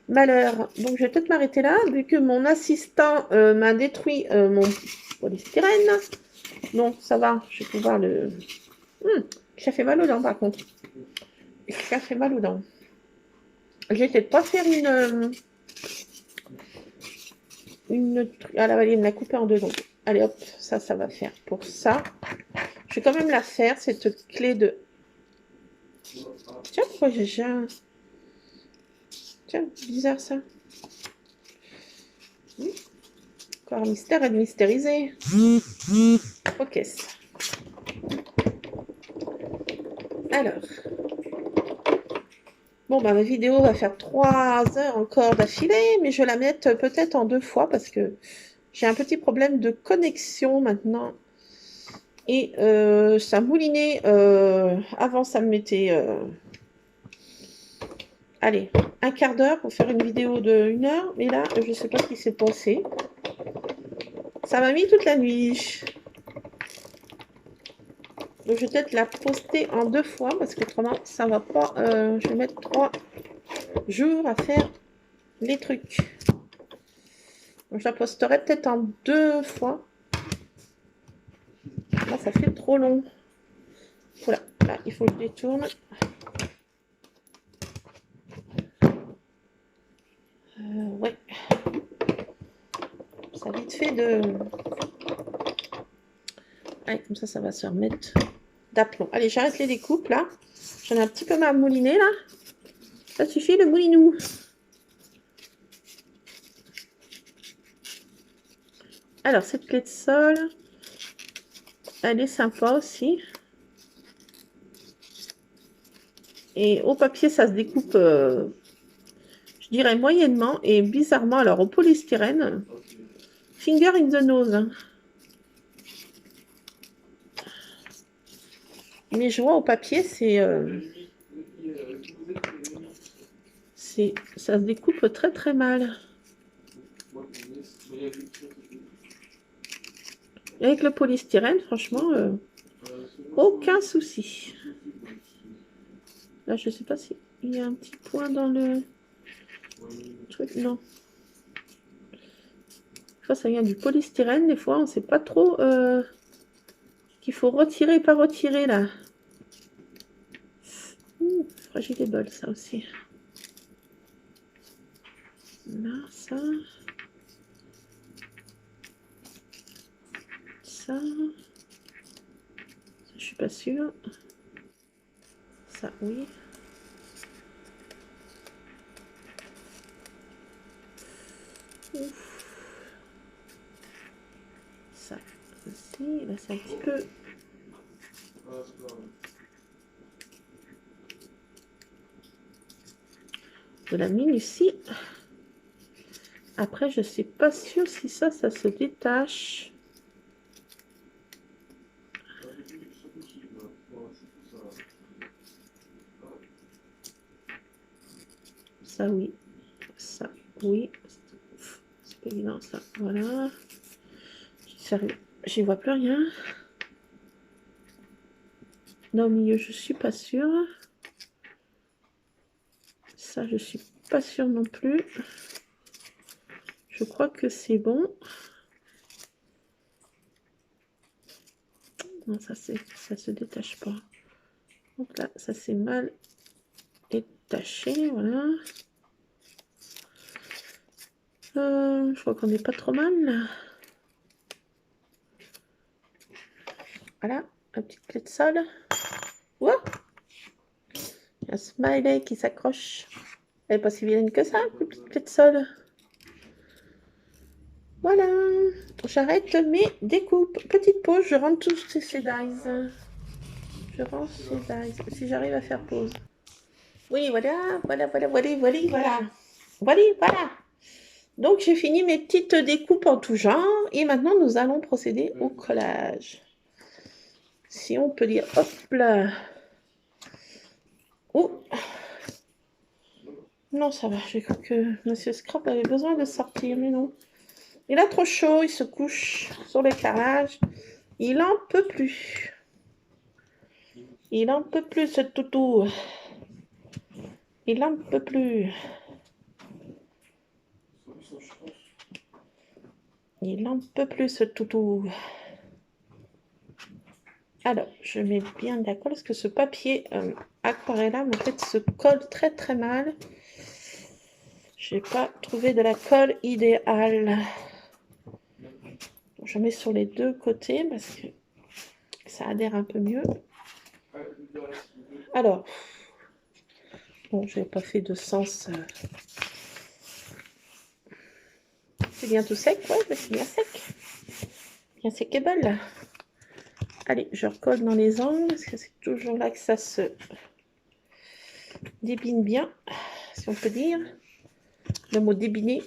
malheur. Donc je vais peut-être m'arrêter là, vu que mon assistant m'a détruit mon polystyrène. Non, ça va, je vais pouvoir le... ça fait mal aux dents par contre. Ça fait mal aux dents. J'ai peut-être pas faire Ah la il me l'a coupé en deux, donc allez hop, ça va faire pour ça. Je vais quand même la faire, cette clé de... Tiens, pourquoi j'ai un... Tiens, bizarre ça. Encore un mystère et mystérisé. Ok. Alors. Bon, bah, ma vidéo va faire 3 heures encore d'affilée, mais je vais la mettre peut-être en 2 fois parce que j'ai un petit problème de connexion maintenant. Et ça moulinait. Avant, ça me mettait... Allez, un quart d'heure pour faire une vidéo de 1 heure. Mais là, je ne sais pas ce qui s'est passé. Ça m'a mis toute la nuit. Donc, je vais peut-être la poster en 2 fois parce qu'autrement, ça va pas. Je vais mettre 3 jours à faire les trucs. Donc, je la posterai peut-être en 2 fois. Là, ça fait trop long. Voilà, là, il faut que je détourne. Ouais. Ça a vite fait de... Allez, comme ça va se remettre d'aplomb. Allez, j'arrête les découpes, là. J'en ai un petit peu mal mouliné, là. Ça suffit, le moulinou. Alors, cette clé de sol, elle est sympa aussi. Et au papier, ça se découpe, je dirais, moyennement. Et bizarrement, alors, au polystyrène, finger in the nose. Mais je vois au papier, ça se découpe très très mal. Et avec le polystyrène, franchement, aucun souci. Là, je sais pas s'il y a un petit point dans le truc. Non. Des fois, ça vient du polystyrène. Des fois, on sait pas trop qu'il faut retirer, pas retirer, là. Fragile ça aussi. Là, ça. Ça, je suis pas sûre. Ça, oui. Ouf. Ça aussi. Là, c'est un petit peu... de la minutie. Après, je suis pas sûre si ça se détache. Ça, oui. Ça, oui. C'est pas évident, ça. Voilà. Sérieux, j'y vois plus rien. Là, au milieu, je suis pas sûre. Ça, je suis pas sûre non plus. Je crois que c'est bon. Non, ça se détache pas. Donc là, ça s'est mal détaché, voilà. Je crois qu'on n'est pas trop mal, là. Voilà, la petite clé de sol. Ouah, Un smiley qui s'accroche. Elle n'est pas si vilaine que ça, la petite clé de sol. Voilà. J'arrête mes découpes. Petite pause, je rentre tous ces dies. Je range ces dies. Si j'arrive à faire pause. Oui, voilà. Donc, j'ai fini mes petites découpes en tout genre. Et maintenant, nous allons procéder au collage. Si on peut dire, hop là. Oh. Non, ça va. J'ai cru que Monsieur Scrap avait besoin de sortir, mais non. Il a trop chaud, il se couche sur le carrelage. Il en peut plus. Il en peut plus, ce toutou. Il en peut plus. Il en peut plus, ce toutou. Alors, je mets bien d'accord parce que ce papier aquarellable, en fait, se colle très très mal. J'ai pas trouvé de la colle idéale. Je mets sur les deux côtés parce que ça adhère un peu mieux. Alors, bon, je n'ai pas fait de sens. C'est bien tout sec, ouais, c'est bien sec. Bien sec et belle. Allez, je recolle dans les angles parce que c'est toujours là que ça se débine bien, si on peut dire. Le mot débiner.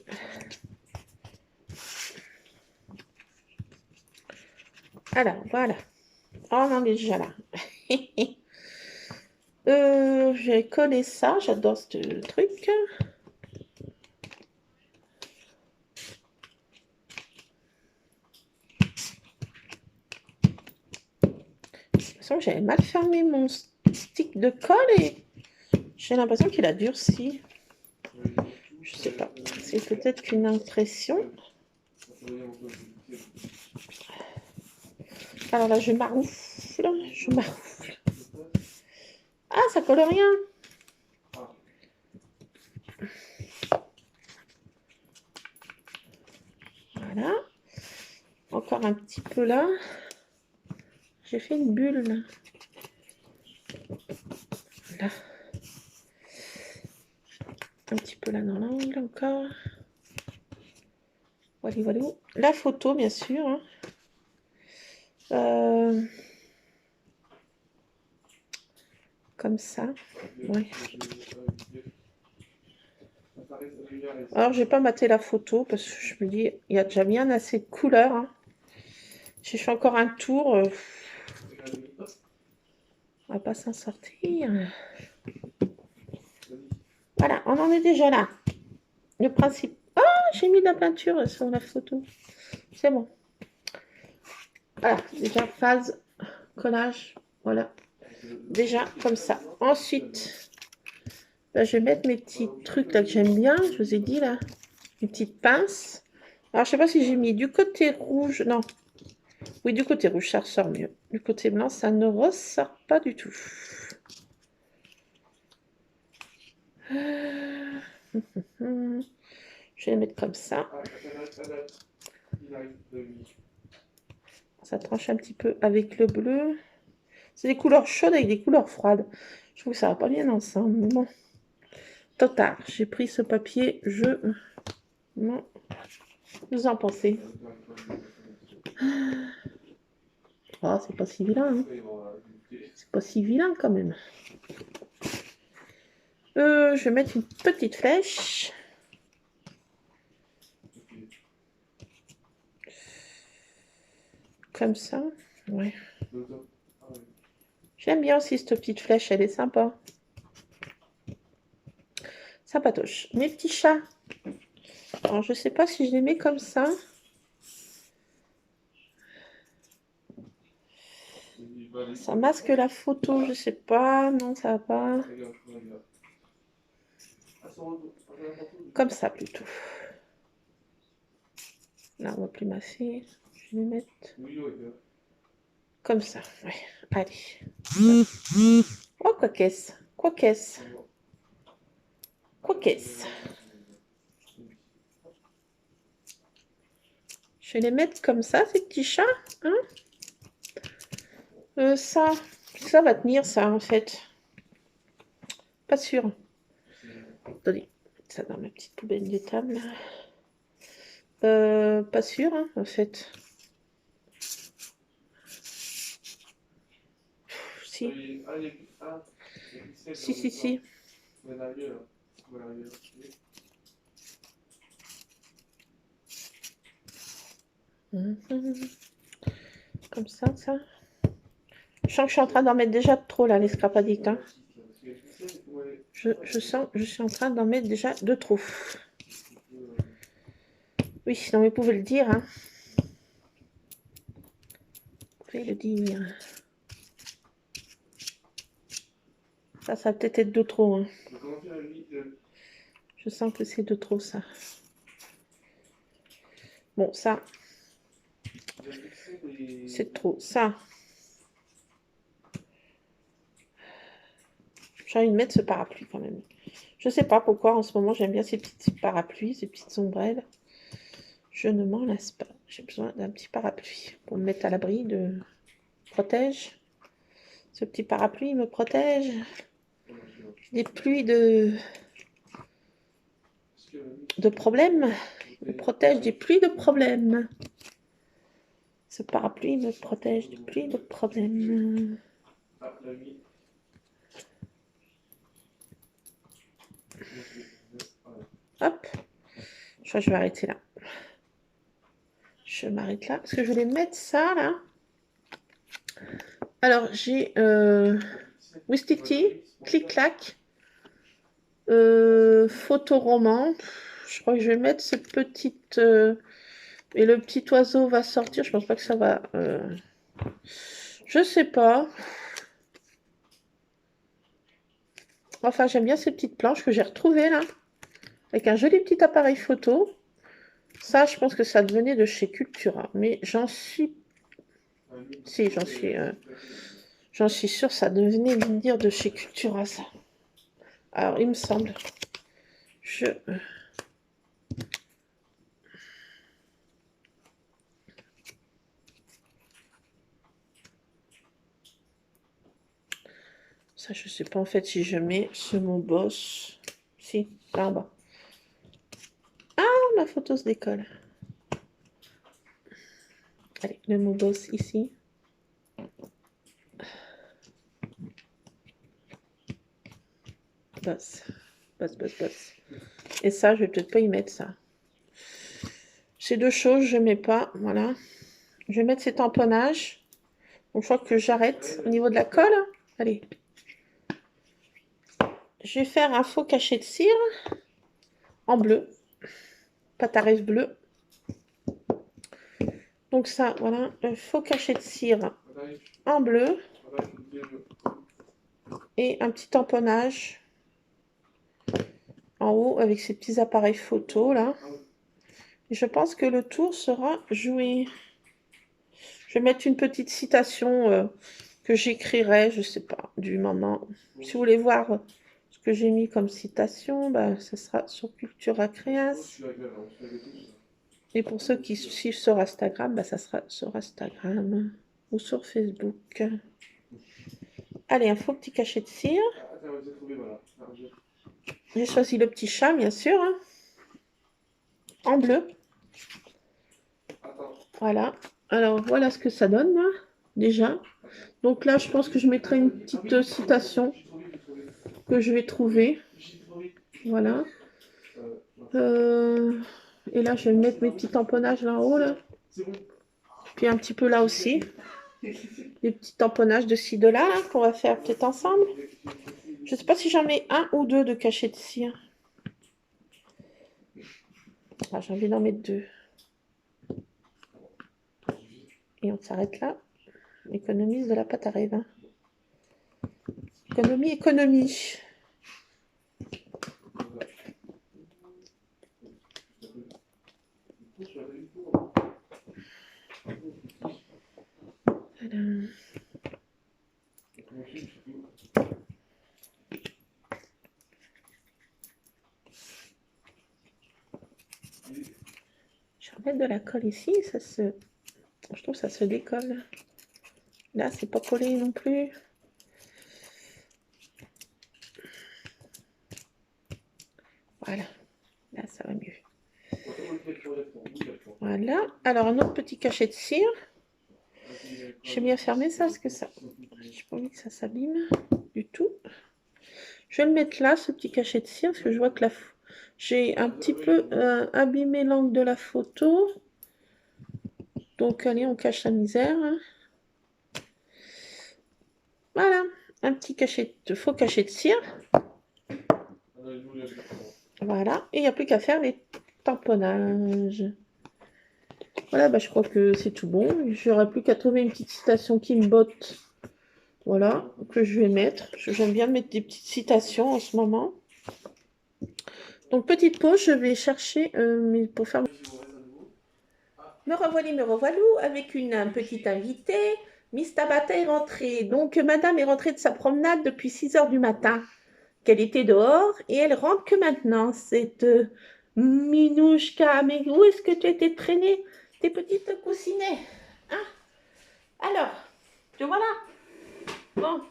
Alors, voilà. Oh, on en est déjà là. J'ai collé ça. J'adore ce truc. De toute façon, j'avais mal fermé mon stick de colle et j'ai l'impression qu'il a durci. Je sais pas. C'est peut-être qu'une impression. Alors là, je maroufle. Ah, ça colle rien. Voilà. Encore un petit peu là. J'ai fait une bulle là. Là. Un petit peu là dans l'angle encore. Voilà. La photo, bien sûr. Hein. Comme ça. Ouais. Alors, je vais pas mater la photo parce que je me dis, il y a déjà bien assez de couleurs. Hein. Si je fais encore un tour, on va pas s'en sortir. Voilà, on en est déjà là. Le principe. Oh, j'ai mis de la peinture sur la photo. C'est bon. Voilà, déjà phase collage. Voilà. Déjà comme ça. Ensuite, là, je vais mettre mes petits trucs là que j'aime bien. Je vous ai dit là. Mes petites pinces. Alors, je sais pas si j'ai mis du côté rouge. Non. Oui, du côté rouge, ça ressort mieux. Du côté blanc, ça ne ressort pas du tout. Je vais les mettre comme ça. Ça tranche un petit peu avec le bleu. C'est des couleurs chaudes avec des couleurs froides. Je trouve que ça va pas bien ensemble. Mais bon. Total, j'ai pris ce papier. Non. Vous en pensez? Oh, c'est pas si vilain. Hein. C'est pas si vilain quand même. Je vais mettre une petite flèche. Comme ça. Ouais. J'aime bien aussi cette petite flèche, elle est sympa. Sympatoche. Mes petits chats. Alors, je sais pas si je les mets comme ça. Ça masque la photo, je sais pas. Non, ça va pas. Comme ça, plutôt. Là, on va plus masser. Je vais les mettre comme ça. Ouais. Allez. Oh, quoi qu'est-ce? Je vais les mettre comme ça, ces petits chats. Hein, ça va tenir, ça, en fait. Pas sûr. Attendez, ça dans ma petite poubelle de table. Pas sûr, hein, en fait. Si. Si. Comme ça. Je sens que je suis en train d'en mettre déjà trop, là, les scrap addicts. Hein. Je sens que je suis en train d'en mettre déjà de trop. Oui, non, mais vous pouvez le dire. Hein. Vous pouvez le dire. Ça va peut-être être de trop. Hein. Je sens que c'est de trop, ça. Bon, ça, c'est de trop. Ça, j'ai envie de mettre ce parapluie quand même. Je sais pas pourquoi en ce moment j'aime bien ces petits parapluies, ces petites ombrelles. Je ne m'en lasse pas. J'ai besoin d'un petit parapluie pour me mettre à l'abri de protège. Ce petit parapluie me protège des pluies de problèmes. Il me protège des pluies de problèmes. Ce parapluie me protège des pluies de problèmes. Hop. Je crois que je vais arrêter là. Je m'arrête là. Parce que je voulais mettre ça là. Alors j'ai Wistiti, Clic-Clac, Photoroman. Je crois que je vais mettre cette petite... et le petit oiseau va sortir. Je pense pas que ça va... je sais pas. Enfin, j'aime bien ces petites planches que j'ai retrouvées là. Avec un joli petit appareil photo. Ça, je pense que ça venait de chez Cultura. Mais j'en suis... Si, j'en suis sûre, ça devenait de dire de chez Cultura, ça. Alors, il me semble... Ça, je sais pas en fait si je mets ce mot boss. Si, là en bas. Ah, ma photo se décolle. Allez, le mot boss ici. Boss. Boss. Et ça, je vais peut-être pas y mettre ça. Ces deux choses, je mets pas. Voilà. Je vais mettre ces tamponnages. Donc, je crois que j'arrête au niveau de la colle. Allez. Je vais faire un faux cachet de cire en bleu. Pâte à rêve bleu. Donc ça, voilà, un faux cachet de cire en bleu. Et un petit tamponnage en haut avec ces petits appareils photo là. Et je pense que le tour sera joué. Je vais mettre une petite citation que j'écrirai, je sais pas, du moment. Si vous voulez voir ce que j'ai mis comme citation, bah, ce sera sur Cultura Créas. Et pour ceux qui suivent sur Instagram, bah, ça sera sur Instagram ou sur Facebook. Allez, un faux petit cachet de cire. J'ai choisi le petit chat, bien sûr, hein, en bleu. Voilà. Alors, voilà ce que ça donne, là, déjà. Donc là, je pense que je mettrai une petite citation que je vais trouver. Voilà. Et là, je vais mettre mes petits tamponnages là en haut, là. Puis un petit peu là aussi. Des petits tamponnages de ci, de là, là qu'on va faire peut-être ensemble. Je ne sais pas si j'en mets un ou deux de cachets de cire. Ah, j'ai envie d'en mettre deux. Et on s'arrête là. On économise de la pâte à rêve. Hein. Économie. Voilà. Je vais remettre de la colle ici. Je trouve que ça se décolle. Là, c'est pas collé non plus. Voilà. Là, ça va mieux. Voilà. Alors, un autre petit cachet de cire. J'ai bien fermé ça parce que ça... J'ai pas envie que ça s'abîme du tout. Je vais le mettre là, ce petit cachet de cire, parce que je vois que j'ai un petit peu abîmé l'angle de la photo. Donc, allez, on cache la misère. Voilà, un petit faux cachet de cire. Voilà, et il n'y a plus qu'à faire les tamponnages. Voilà, bah, je crois que c'est tout bon. J'aurai plus qu'à trouver une petite citation qui me botte. Voilà, que je vais mettre. J'aime bien mettre des petites citations en ce moment. Donc, petite pause, je vais chercher pour faire... Me revoilà avec une petite invitée. Miss Tabata est rentrée. Donc, madame est rentrée de sa promenade depuis 6 heures du matin. Qu'elle était dehors et elle rentre que maintenant. Cette Minouchka, mais où est-ce que tu étais traînée tes petites coussinets, hein? Alors, te voilà. Bon,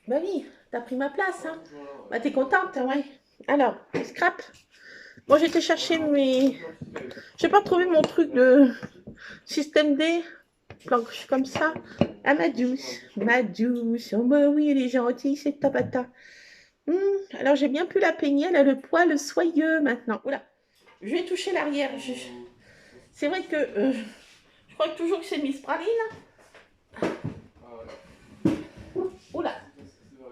bah oui, t'as pris ma place, hein. Bah t'es contente, ouais. Alors, scrap. Bon, j'ai été chercher mes... J'ai pas trouvé mon truc de système D. Planche comme ça. Ah, ma douce. Ma douce. Oh, bah oui, elle est gentille, c'est Tabata. Alors, j'ai bien pu la peigner. Elle a le poil soyeux maintenant. Oula, je vais toucher l'arrière. C'est vrai que je crois toujours que c'est Miss Praline. Oula,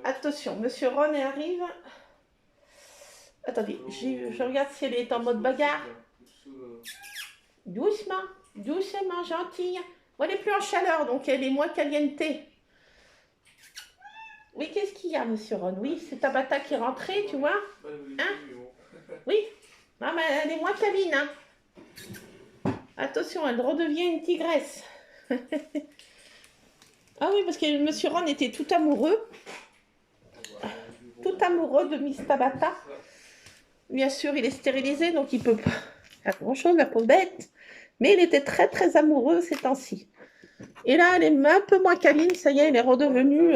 attention, Monsieur Ron arrive. Attendez, je regarde si elle est en mode bagarre. Doucement, doucement, gentille. Bon, elle n'est plus en chaleur, donc elle est moins caliente. Oui, qu'est-ce qu'il y a, Monsieur Ron? Oui, c'est Tabata qui est rentrée, tu vois? Hein? Oui? Non, mais elle est moins câline, hein? Attention, elle redevient une tigresse. Ah oui, parce que Monsieur Ron était tout amoureux de Miss Tabata. Bien sûr, il est stérilisé, donc il peut pas faire grand-chose, la pauvre bête. Mais il était très, très amoureux ces temps-ci. Et là, elle est un peu moins câline, ça y est, elle est redevenue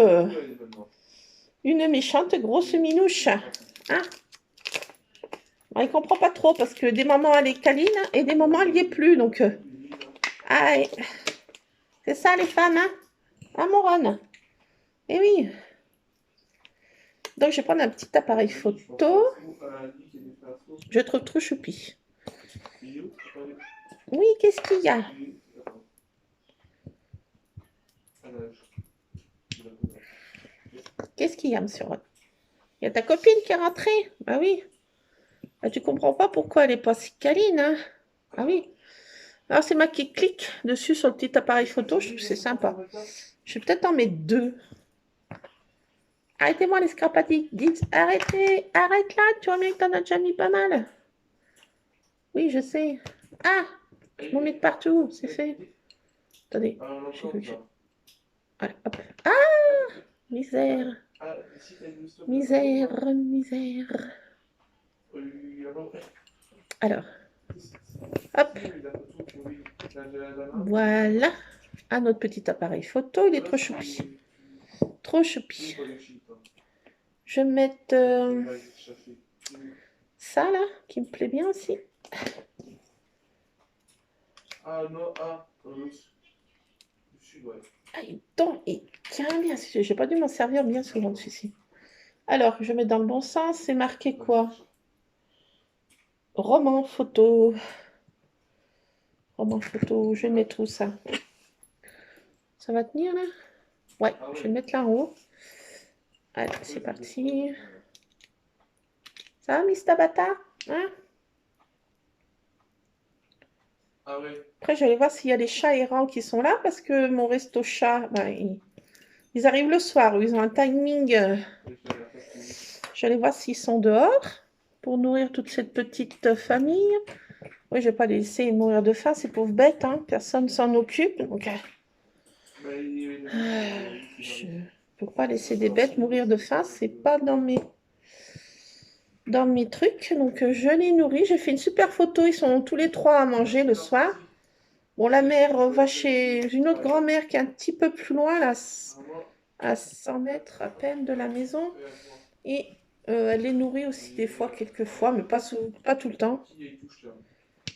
une méchante grosse minouche. Hein? Bon, il comprend pas trop, parce que des moments, elle est câline, et des moments, elle n'y est plus, donc... c'est ça, les femmes, hein? Hein, mon Ron? Eh oui. Donc, je vais prendre un petit appareil photo. Je trouve trop choupi. Oui, qu'est-ce qu'il y a? Qu'est-ce qu'il y a, monsieur Ron? Il y a ta copine qui est rentrée? Bah oui. Bah, tu comprends pas pourquoi elle est pas si câline, hein? Ah oui. Alors, c'est marqué clic dessus sur le petit appareil photo. Je trouve que c'est sympa. Je vais peut-être en mettre 2. Arrêtez-moi les scrapadiques. Dites, arrêtez. Arrête là. Tu vois bien que t'en as déjà mis pas mal. Oui, je sais. Ah, je m'en mets de partout. C'est fait. Attendez. Je sais plus que voilà, hop. Ah, misère. Misère, misère. Alors, hop. Voilà. Ah, notre petit appareil photo, il est trop choupi. Trop choupi. Je vais mettre ça là, qui me plaît bien aussi. Ah, il tient bien. J'ai pas dû m'en servir bien souvent de celui-ci. Alors, je vais mettre dans le bon sens. C'est marqué quoi? Roman photo. Roman photo. Je vais mettre où ça? Ça va tenir là? Ouais, je vais le mettre là en haut. Allez, c'est parti. Ça va, Miss Tabata? Hein? Après, je vais aller voir s'il y a des chats errants qui sont là, parce que mon resto chat, ben, ils arrivent le soir, ils ont un timing. Je vais aller voir s'ils sont dehors pour nourrir toute cette petite famille. Oui, je ne vais pas les laisser mourir de faim, ces pauvres bêtes, hein. Personne ne s'en occupe. Donc, je ne peux pas laisser des bêtes mourir de faim, c'est pas dans mes trucs. Donc, je les nourris. J'ai fait une super photo, ils sont tous les 3 à manger le soir. Bon, la mère va chez une autre grand-mère qui est un petit peu plus loin, là, à 100 mètres à peine de la maison. Et Elle les nourrit aussi des fois, quelques fois, mais pas tout le temps.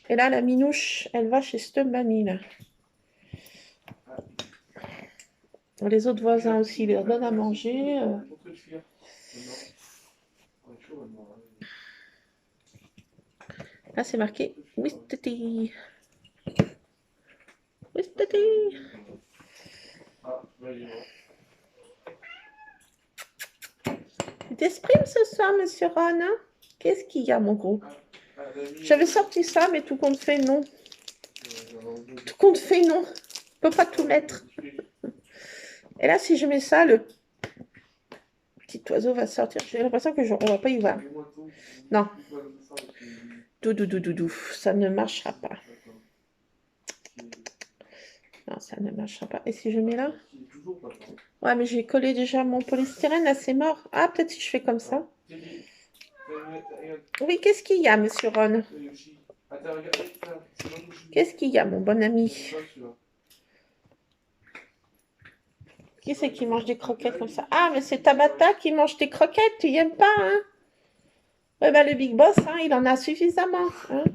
Et là, la minouche, elle va chez cette mamie, là. Les autres voisins aussi, ils leur donnent à manger. Là, c'est marqué Wistati. Wistati. Tu t'exprimes ce soir, monsieur Ron, hein? Qu'est-ce qu'il y a, mon gros? J'avais sorti ça, mais tout compte fait, non. Tout compte fait, non. Je peux pas tout mettre. Et là, si je mets ça, le petit oiseau va sortir. J'ai l'impression que on va pas y voir. Non. Doudou, ça ne marchera pas. Non, ça ne marchera pas. Et si je mets là? Ouais, mais j'ai collé déjà mon polystyrène, là, c'est mort. Ah, peut-être si je fais comme ça. Oui, qu'est-ce qu'il y a, monsieur Ron? Qu'est-ce qu'il y a, mon bon ami? Qui c'est qui mange des croquettes comme ça? Ah, mais c'est Tabata qui mange des croquettes, tu y aimes pas, hein? Ouais, bah, le Big Boss, hein, il en a suffisamment, hein?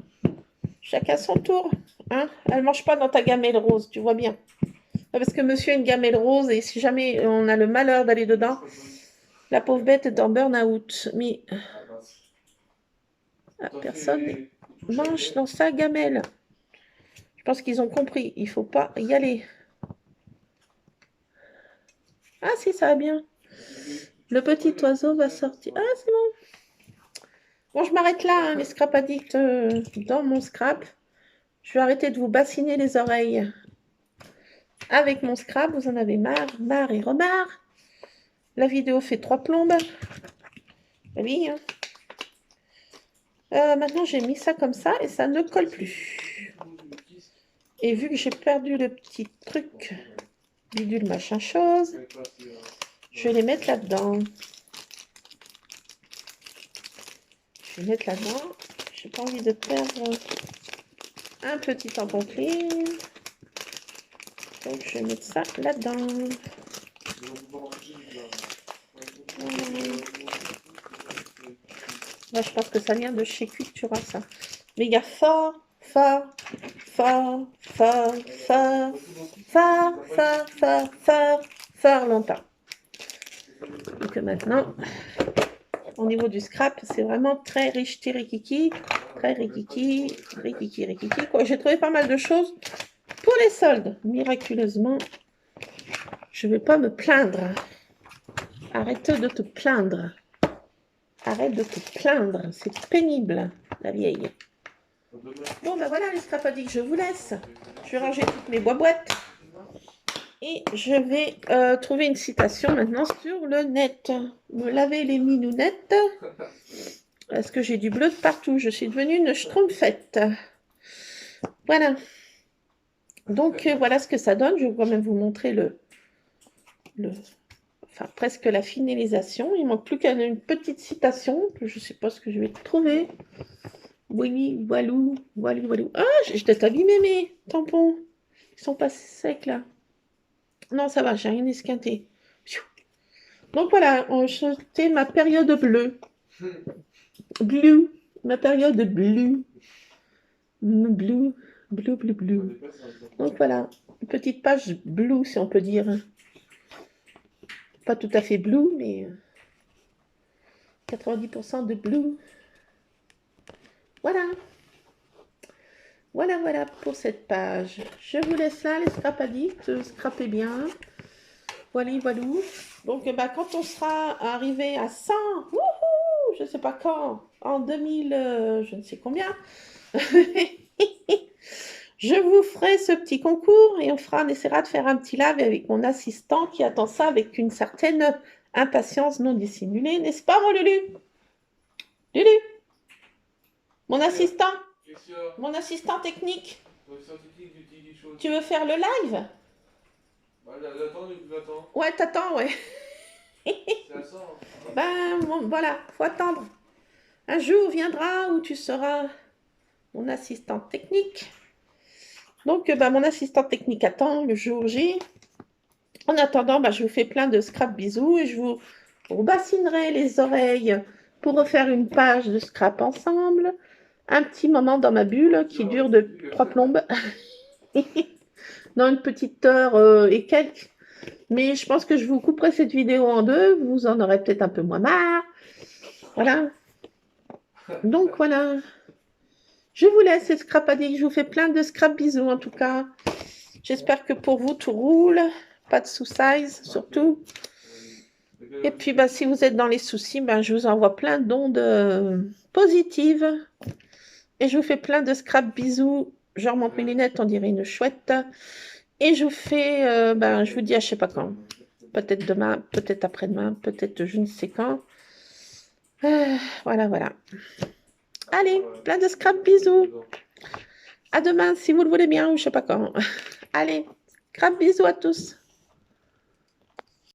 Chacun son tour, hein? Elle mange pas dans ta gamelle rose, tu vois bien. Parce que monsieur a une gamelle rose et si jamais on a le malheur d'aller dedans, la pauvre bête est en burn-out. Mais personne mange dans sa gamelle. Je pense qu'ils ont compris, il faut pas y aller. Ah si, ça va bien. Le petit oiseau va sortir. Ah, c'est bon. Bon, je m'arrête là, hein, les scrap addicts dans mon scrap. Je vais arrêter de vous bassiner les oreilles avec mon scrap. Vous en avez marre, marre et remarre. La vidéo fait 3 plombes. Oui, hein. Maintenant, j'ai mis ça comme ça et ça ne colle plus. Et vu que j'ai perdu le petit truc, bidule machin chose, je vais les mettre là-dedans. Je vais mettre là-dedans. J'ai pas envie de perdre un petit tampon clean. Donc, je vais mettre ça là-dedans. Moi, je pense que ça vient de chez Cultura, ça. Mais il y a fort longtemps. Donc maintenant, au niveau du scrap, c'est vraiment très riche, rikiki, très rikiki. J'ai trouvé pas mal de choses pour les soldes. Miraculeusement, je ne vais pas me plaindre. Arrête de te plaindre. Arrête de te plaindre. C'est pénible, la vieille. Bon, ben voilà les scrap addicts, je vous laisse. Je vais ranger toutes mes boîtes. Et je vais trouver une citation maintenant sur le net. Me laver les minounettes. Parce que j'ai du bleu de partout. Je suis devenue une schtroumpfette. Voilà. Donc, voilà ce que ça donne. Je vais quand même vous montrer enfin, presque la finalisation. Il manque plus qu'une petite citation. Que je ne sais pas ce que je vais trouver. Oui, walou. Ah, j'ai peut-être abîmé mes tampons. Ils sont pas secs là. Non, ça va, j'ai rien esquinté. Donc voilà, c'était ma période bleue. Blue. Ma période bleue. Blue. Donc voilà, une petite page blue, si on peut dire. Pas tout à fait blue, mais 90% de blue. Voilà. Voilà pour cette page. Je vous laisse là, les scrap addicts. Scrapez bien. Voilà. Donc, quand on sera arrivé à 100, je ne sais pas quand, en 2000, je ne sais combien, je vous ferai ce petit concours et on essaiera de faire un petit live avec mon assistant qui attend ça avec une certaine impatience non dissimulée, n'est-ce pas, mon Lulu? Lulu, mon assistant technique, tu veux faire le live? Ouais, t'attends, ouais. Voilà, faut attendre. Un jour viendra où tu seras mon assistante technique. Donc, mon assistante technique attend le jour J. En attendant, je vous fais plein de scrap bisous et je vous bassinerai les oreilles pour refaire une page de scrap ensemble. Un petit moment dans ma bulle qui dure de 3 plombes. Dans une petite heure et quelques. Mais je pense que je vous couperai cette vidéo en deux. Vous en aurez peut-être un peu moins marre. Voilà. Donc voilà. Je vous laisse, c'est Scrap Addict. Je vous fais plein de scrap bisous en tout cas. J'espère que pour vous tout roule. Pas de sous-size surtout. Et puis bah, si vous êtes dans les soucis, bah, je vous envoie plein d'ondes positives. Et je vous fais plein de scrap bisous. Je remonte mes lunettes, on dirait une chouette. Et je vous fais, ben, je vous dis à je sais pas quand. Peut-être demain, peut-être après-demain, peut-être je ne sais quand. Voilà, voilà. Allez, plein de scrap bisous. À demain si vous le voulez bien ou je sais pas quand. Allez, scrap bisous à tous.